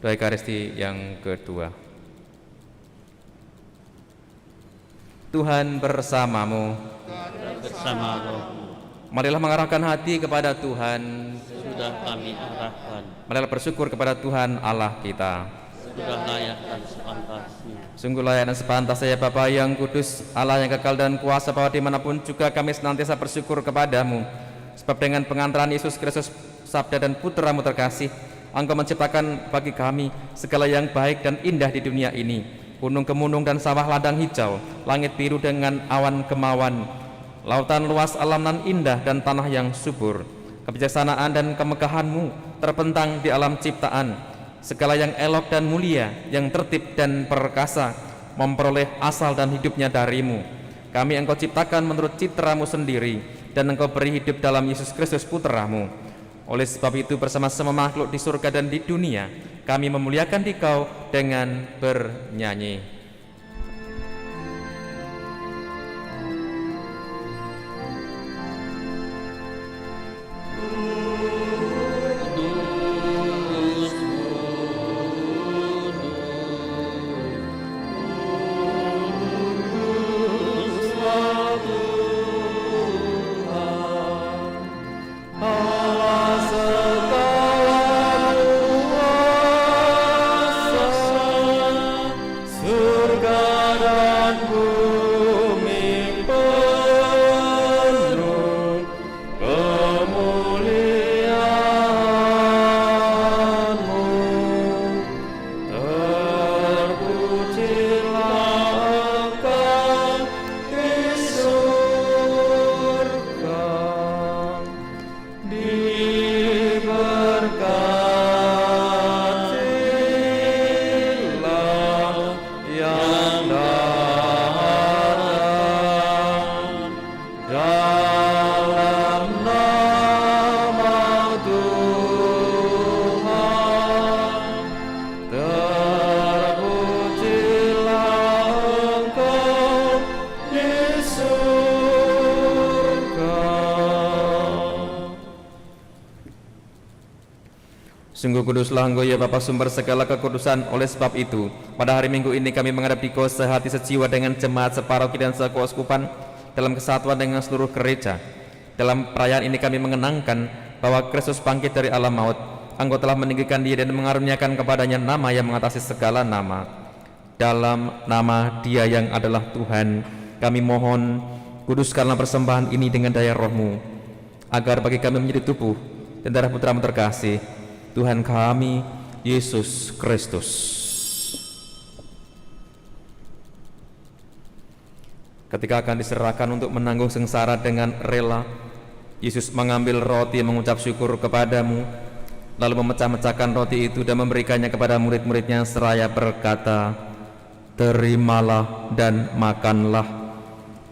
Doa Ekaristi yang kedua. Tuhan bersamamu. Bersama rohmu. Marilah mengarahkan hati kepada Tuhan. Sudah kami arahkan. Marilah bersyukur kepada Tuhan Allah kita. Sudah layak dan sepantasnya. Sungguh layak dan sepantasnya ya Bapa yang kudus, Allah yang kekal dan kuasa, bahwa dimanapun juga kami senantiasa bersyukur kepadamu. Sebab dengan pengantaran Yesus Kristus, Sabda dan Putra-Mu terkasih, Engkau menciptakan bagi kami segala yang baik dan indah di dunia ini. Gunung kemunung dan sawah ladang hijau, langit biru dengan awan kemauan, lautan luas, alam nan indah dan tanah yang subur. Kebijaksanaan dan kemegahan-Mu terbentang di alam ciptaan. Segala yang elok dan mulia, yang tertib dan perkasa, memperoleh asal dan hidupnya dari-Mu. Kami Engkau ciptakan menurut citra-Mu sendiri, dan Engkau beri hidup dalam Yesus Kristus Putra-Mu. Oleh sebab itu, bersama-sama makhluk di surga dan di dunia, kami memuliakan Dikau dengan bernyanyi. Suci Sungguh kuduslah Engkau ya Bapa sumber segala kekudusan. Oleh sebab itu, pada hari Minggu ini kami menghadap Dikau sehati sejiwa dengan jemaat separoki dan sekeuskupan dalam kesatuan dengan seluruh gereja. Dalam perayaan ini kami mengenangkan bahwa Kristus bangkit dari alam maut. Engkau telah meninggikan Dia dan mengaruniakan kepadanya nama yang mengatasi segala nama. Dalam nama Dia yang adalah Tuhan, kami mohon, kuduskanlah persembahan ini dengan daya Roh-Mu, agar bagi kami menjadi tubuh dan darah Putra-Mu terkasih, Tuhan kami, Yesus Kristus. Ketika akan diserahkan untuk menanggung sengsara dengan rela, Yesus mengambil roti, mengucap syukur kepadamu, lalu memecah-mecahkan roti itu dan memberikannya kepada murid-muridnya seraya berkata, "Terimalah dan makanlah,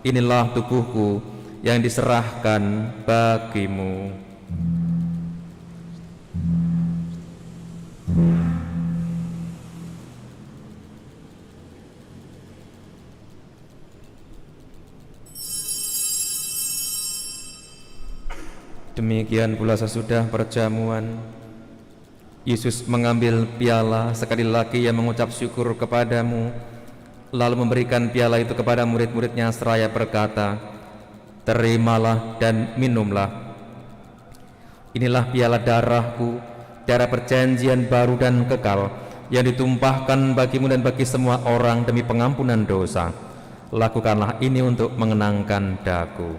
inilah tubuhku yang diserahkan bagimu." Demikian pula sesudah perjamuan, Yesus mengambil piala, sekali lagi Ia mengucap syukur kepadamu, lalu memberikan piala itu kepada murid-muridnya seraya berkata, "Terimalah dan minumlah. Inilah piala darahku, darah perjanjian baru dan kekal, yang ditumpahkan bagimu dan bagi semua orang demi pengampunan dosa. Lakukanlah ini untuk mengenangkan daku."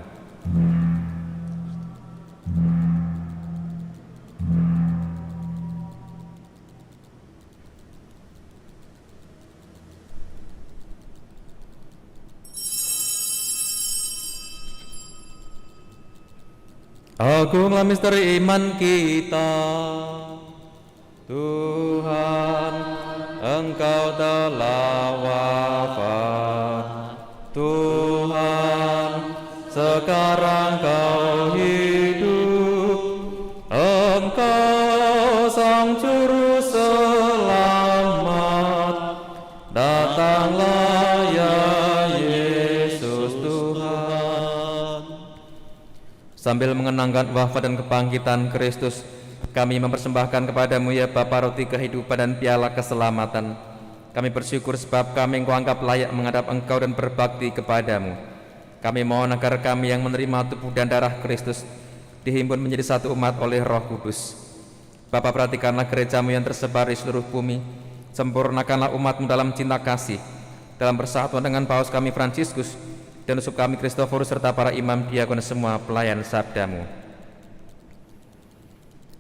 Agunglah misteri iman kita. Tuhan, Engkau telah wafat. Tuhan, sekarang Kau hidup. Engkau Sang Juru Selamat. Datanglah ya Yesus Tuhan. Sambil mengenangkan wafat dan kebangkitan Kristus, kami mempersembahkan kepadamu ya Bapa roti kehidupan dan piala keselamatan. Kami bersyukur sebab kami Engkau anggap layak menghadap Engkau dan berbakti kepadamu. Kami mohon agar kami yang menerima tubuh dan darah Kristus dihimpun menjadi satu umat oleh Roh Kudus. Bapa, perhatikanlah gerejamu yang tersebar di seluruh bumi. Sempurnakanlah umatmu dalam cinta kasih, dalam persatuan dengan Paus kami Fransiskus dan uskup kami Kristoforus serta para imam, diakon, semua pelayan sabdamu.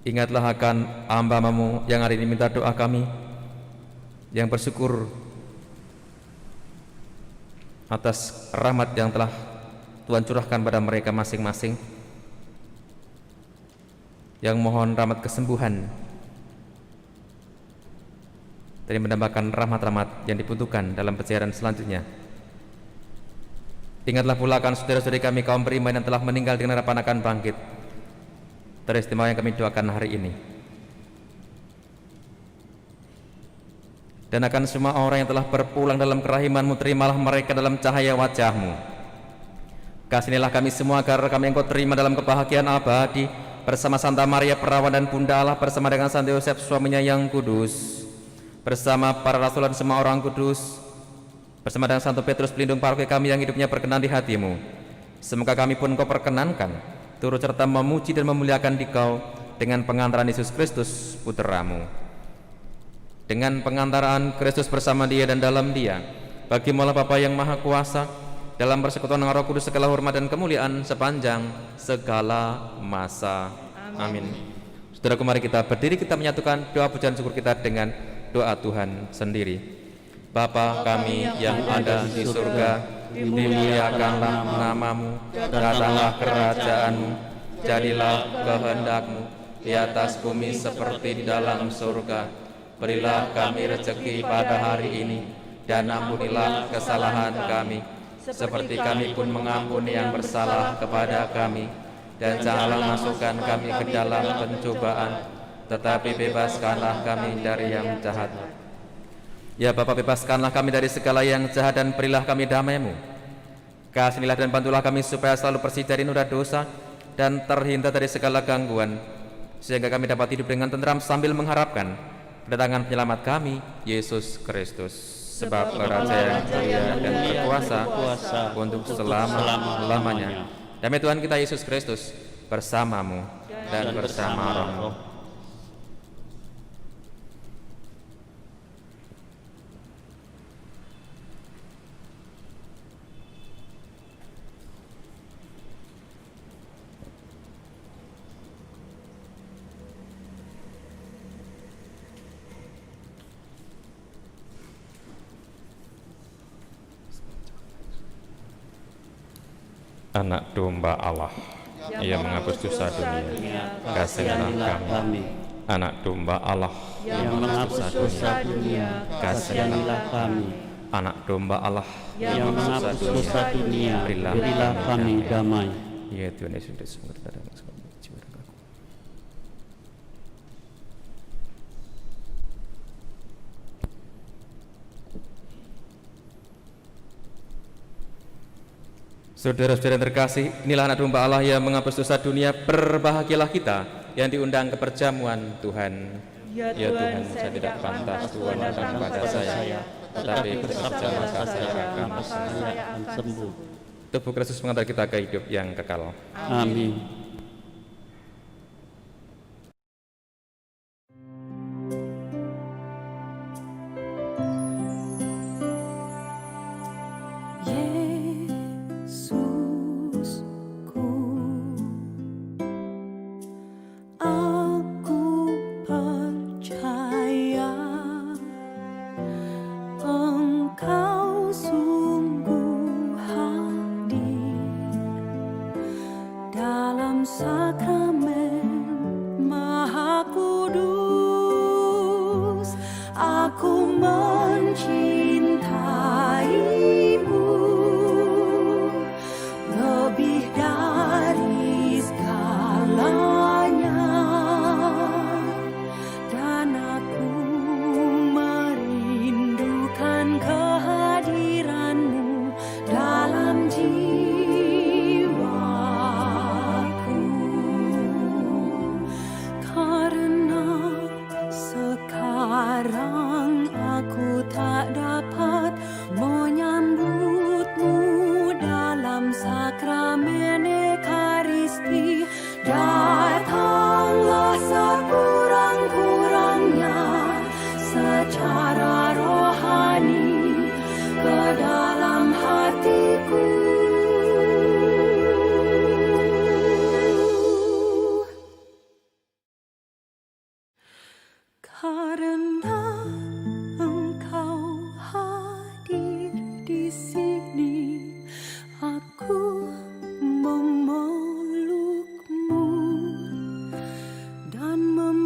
Ingatlah akan hamba-Mu yang hari ini minta doa kami, yang bersyukur atas rahmat yang telah Tuhan curahkan pada mereka masing-masing, yang mohon rahmat kesembuhan dan mendambakan rahmat-rahmat yang dibutuhkan dalam perjalanan selanjutnya. Ingatlah pula akan saudara-saudari kami kaum beriman yang telah meninggal dengan harapan akan bangkit. Teristimewa yang kami doakan hari ini, dan akan semua orang yang telah berpulang dalam kerahiman-Mu, terimalah mereka dalam cahaya wajah-Mu. Kasihanilah kami semua agar kami Engkau terima dalam kebahagiaan abadi bersama Santa Maria Perawan dan Bunda Allah, bersama dengan Santo Yosef suaminya yang kudus, bersama para rasul dan semua orang kudus, bersama dengan Santo Petrus pelindung paroki kami yang hidupnya berkenan di hati-Mu. Semoga kami pun Engkau perkenankan turut serta memuji dan memuliakan Dikau dengan pengantaran Yesus Kristus Putra-Mu. Dengan pengantaran Kristus bersama Dia dan dalam Dia, bagi-Mu Bapa yang Maha Kuasa, dalam persekutuan dengan Roh Kudus segala hormat dan kemuliaan sepanjang segala masa. Amin. Saudaraku, mari kita berdiri, kita menyatukan doa pujian syukur kita dengan doa Tuhan sendiri. Bapa kami yang ada di surga, dimuliakanlah nama-Mu, datanglah kerajaan-Mu, jadilah kehendak-Mu di atas bumi seperti di dalam surga. Berilah kami rezeki pada hari ini, dan ampunilah kesalahan kami, seperti kami pun mengampuni yang bersalah kepada kami. Dan janganlah masukkan kami ke dalam pencobaan, tetapi bebaskanlah kami dari yang jahat. Ya Bapa, bebaskanlah kami dari segala yang jahat dan berilah kami damai-Mu. Kasihanilah dan bantulah kami supaya selalu bersih dari noda dosa dan terhindar dari segala gangguan, sehingga kami dapat hidup dengan tentram sambil mengharapkan kedatangan penyelamat kami, Yesus Kristus. Sebab kerajaan, mulia dan berkuasa untuk selama-lamanya. Damai Tuhan kita Yesus Kristus bersamamu dan bersama rohmu. Anak domba Allah yang menghapus dosa dunia, kasihilah kami. Anak domba Allah yang menghapus dosa dunia, kasihilah kami. Anak domba Allah yang menghapus dosa dunia, berilah kami damai. Ya Tuhan Yesus Kristus, jiwa dan aku. Saudara-saudara terkasih, inilah anak domba Allah yang menghapus dosa dunia. Berbahagialah kita yang diundang ke perjamuan Tuhan. Ya Tuhan, saya tidak pantas Tuhan datang kepada saya, tetapi bersabdalah saja, maka saya akan sembuh. Tubuh Kristus mengantar kita ke hidup yang kekal. Amin.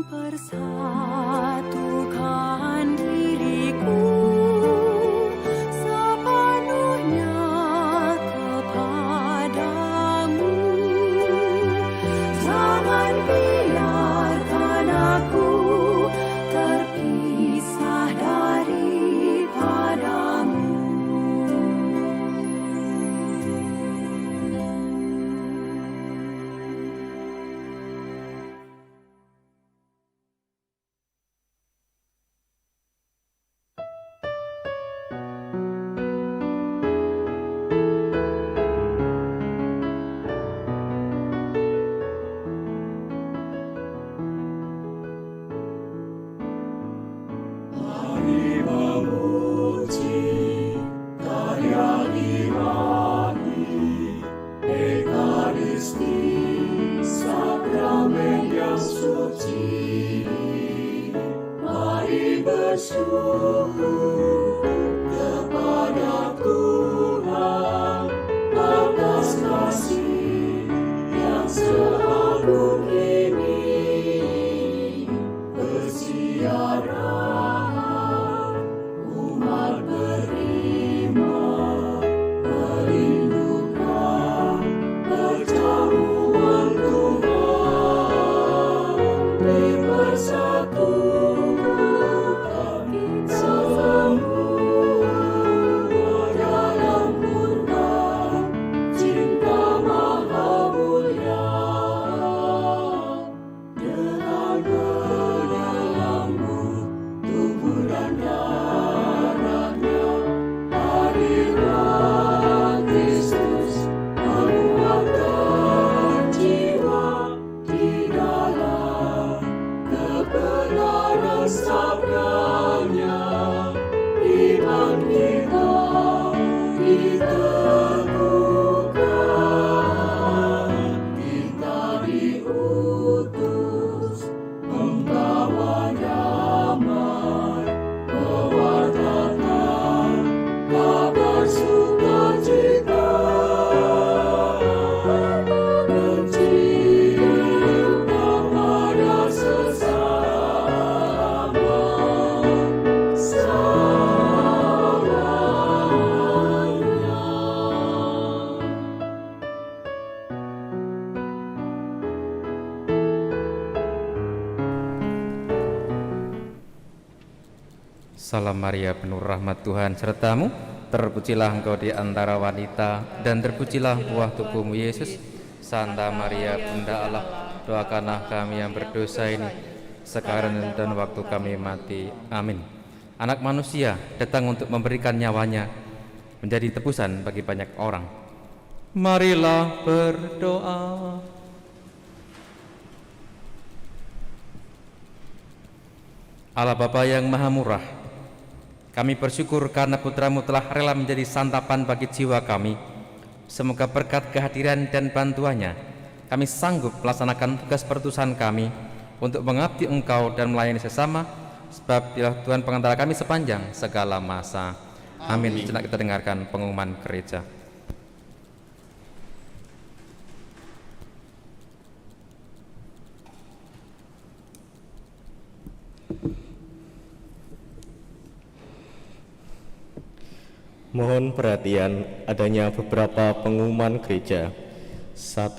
Bersatu kami sembuh. Salam Maria, penuh rahmat Tuhan sertamu, terpujilah engkau di antara wanita, dan terpujilah buah tubuhmu Yesus. Santa Maria, Bunda Allah, doakanlah kami yang berdosa ini, sekarang dan waktu kami mati. Amin. Anak manusia datang untuk memberikan nyawanya, menjadi tebusan bagi banyak orang. Marilah berdoa. Allah Bapa yang Maha Murah, kami bersyukur karena Putramu telah rela menjadi santapan bagi jiwa kami. Semoga berkat kehadiran dan bantuannya, kami sanggup melaksanakan tugas perutusan kami untuk mengabdi Engkau dan melayani sesama, sebab Dialah Tuhan pengantara kami sepanjang segala masa. Amin. Sejenak kita dengarkan pengumuman gereja. Mohon perhatian, adanya beberapa pengumuman gereja. 1.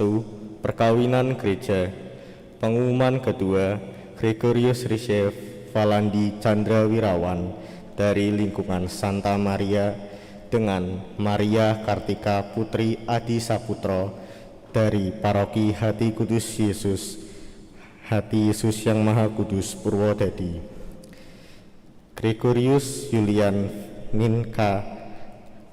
Perkawinan gereja. Pengumuman kedua, Gregorius Rishev Valandi Chandra Wirawan dari lingkungan Santa Maria dengan Maria Kartika Putri Adi Saputro dari Paroki Hati Kudus Yesus, Hati Yesus yang Maha Kudus Purwodadi. Gregorius Julian Ninka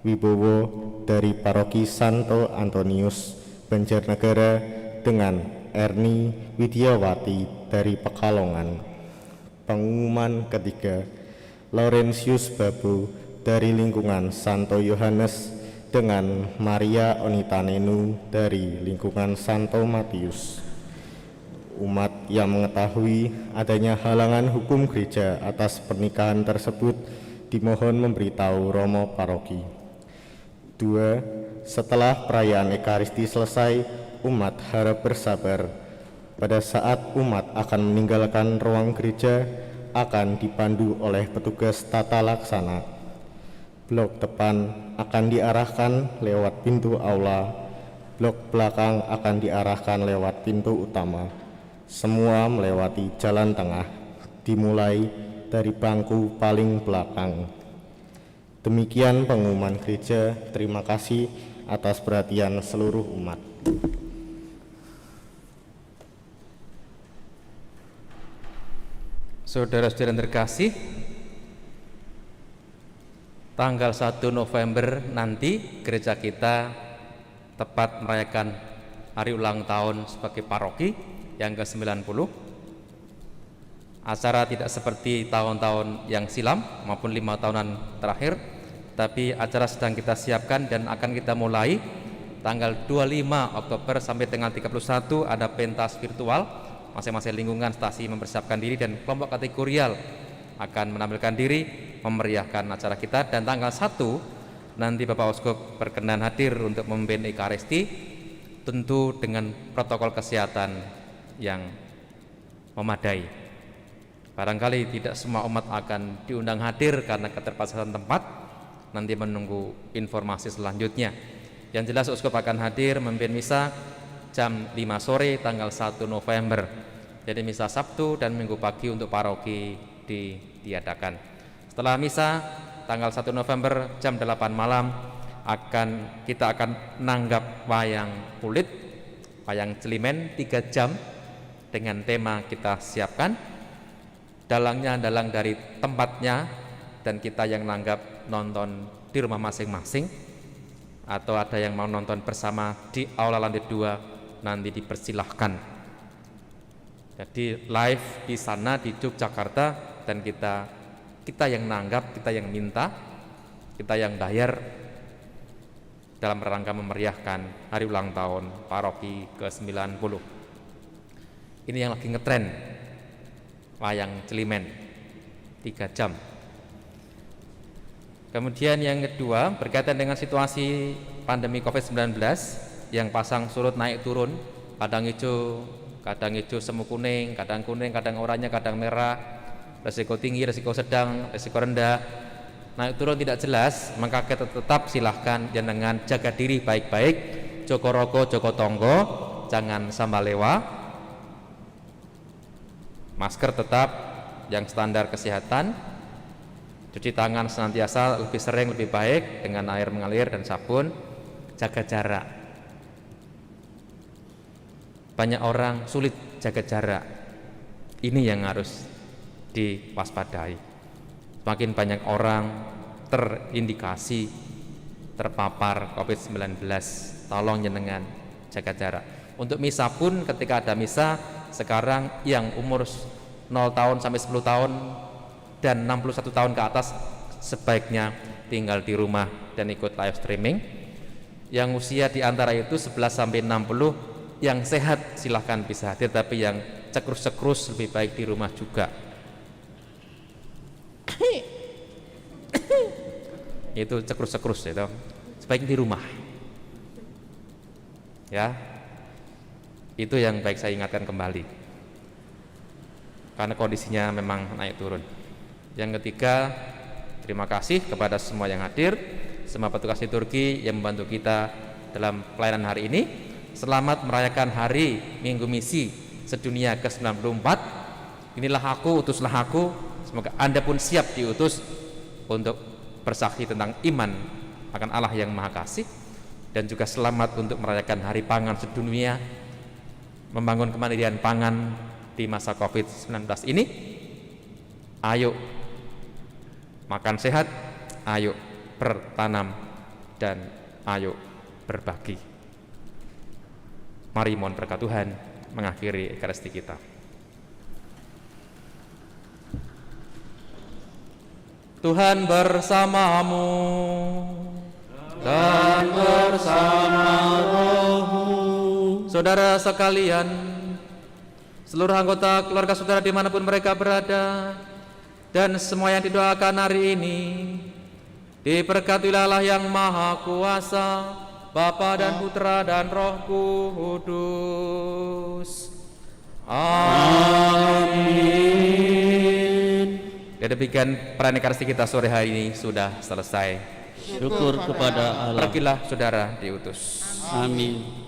Wibowo dari Paroki Santo Antonius Banjarnegara dengan Erni Widiawati dari Pekalongan. Pengumuman ketiga, Laurentius Babu dari lingkungan Santo Yohanes dengan Maria Onitanenu dari lingkungan Santo Matius. Umat yang mengetahui adanya halangan hukum gereja atas pernikahan tersebut dimohon memberitahu Romo Paroki. 2. Setelah perayaan Ekaristi selesai, umat harap bersabar. Pada saat umat akan meninggalkan ruang gereja, akan dipandu oleh petugas tata laksana. Blok depan akan diarahkan lewat pintu aula, blok belakang akan diarahkan lewat pintu utama. Semua melewati jalan tengah, dimulai dari bangku paling belakang. Demikian pengumuman gereja. Terima kasih atas perhatian seluruh umat. Saudara-saudara yang terkasih, tanggal 1 November nanti gereja kita tepat merayakan hari ulang tahun sebagai paroki yang ke-90. Acara tidak seperti tahun-tahun yang silam maupun 5 tahunan terakhir, tapi acara sedang kita siapkan dan akan kita mulai tanggal 25 Oktober sampai tanggal 31 ada pentas virtual. Masing-masing lingkungan stasi mempersiapkan diri dan kelompok kategorial akan menampilkan diri memeriahkan acara kita. Dan tanggal 1 nanti Bapak Uskup berkenan hadir untuk memimpin Ekaristi, tentu dengan protokol kesehatan yang memadai. Barangkali tidak semua umat akan diundang hadir karena keterbatasan tempat, nanti menunggu informasi selanjutnya. Yang jelas Uskup akan hadir memimpin misa jam 5 sore tanggal 1 November. Jadi misa Sabtu dan Minggu pagi untuk paroki ditiadakan. Setelah misa tanggal 1 November jam 8 malam kita akan nanggap wayang kulit, wayang celimen 3 jam dengan tema kita siapkan. Dalangnya dalang dari tempatnya dan kita yang nanggap nonton di rumah masing-masing, atau ada yang mau nonton bersama di aula lantai 2 nanti dipersilahkan. Jadi live di sana di Yogyakarta, dan kita yang nanggap, kita yang minta, kita yang bayar dalam rangka memeriahkan hari ulang tahun paroki ke-90. Ini yang lagi ngetren, wayang celimen 3 jam. Kemudian yang kedua berkaitan dengan situasi pandemi COVID-19 yang pasang surut naik turun, kadang hijau semu kuning, kadang oranye, kadang merah, resiko tinggi, resiko sedang, resiko rendah, naik turun tidak jelas, maka kita tetap silahkan jenengan jaga diri baik-baik, joko roko, joko tonggo, jangan sambalewa, masker tetap yang standar kesehatan, Cuci tangan senantiasa lebih sering, lebih baik dengan air mengalir dan sabun. Jaga jarak. Banyak orang sulit jaga jarak. Ini yang harus diwaspadai. Semakin banyak orang terindikasi terpapar COVID-19, tolong jenengan jaga jarak. Untuk misa pun ketika ada misa sekarang yang umur 0 tahun sampai 10 tahun dan 61 tahun ke atas sebaiknya tinggal di rumah dan ikut live streaming. Yang usia di antara itu 11 sampai 60 yang sehat silahkan bisa hadir, tapi yang cekrus-cekrus lebih baik di rumah juga. Itu cekrus-cekrus itu sebaiknya di rumah. Ya. Itu yang baik saya ingatkan kembali. Karena kondisinya memang naik turun. Yang ketiga, terima kasih kepada semua yang hadir, semua petugas liturgi yang membantu kita dalam pelayanan hari ini. Selamat merayakan hari Minggu Misi sedunia ke-94. Inilah aku, utuslah aku. Semoga Anda pun siap diutus untuk bersaksi tentang iman akan Allah yang Maha Kasih, dan juga selamat untuk merayakan Hari Pangan Sedunia, membangun kemandirian pangan di masa COVID-19 ini. Ayo makan sehat, ayo bertanam, dan ayo berbagi. Mari mohon berkat Tuhan mengakhiri Ekaristi kita. Tuhan bersamamu dan bersama rohmu. Saudara sekalian, seluruh anggota keluarga saudara dimanapun mereka berada, dan semua yang didoakan hari ini, diberkatilah Allah yang Maha Kuasa, Bapa dan Putra dan Roh Kudus. Amin. Ya, demikian perayaan Ekaristi kita sore hari ini sudah selesai. Syukur kepada Allah. Pergilah saudara diutus. Amin.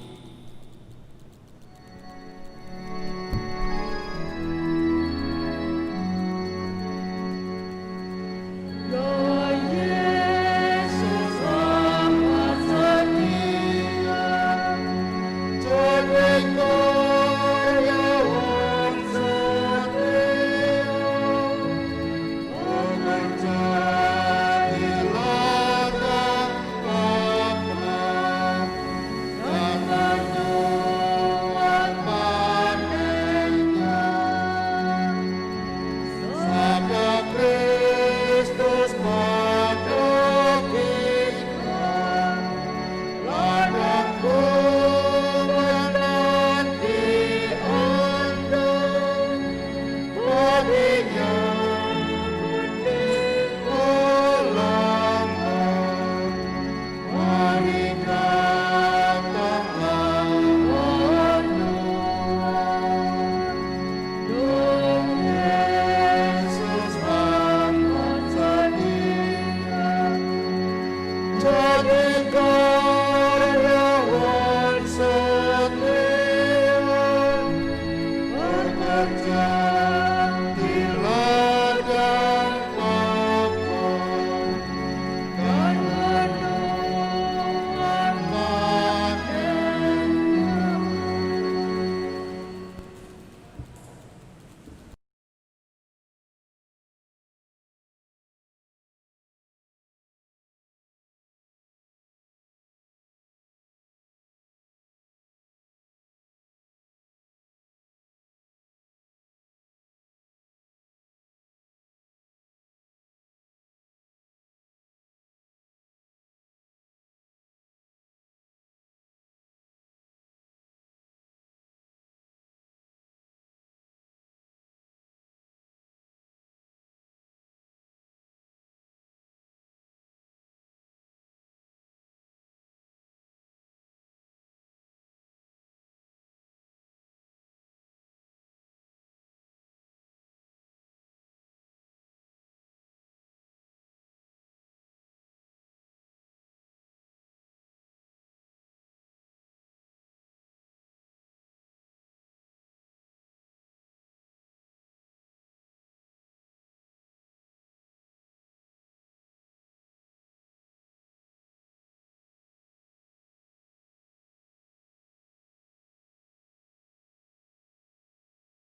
Bekerja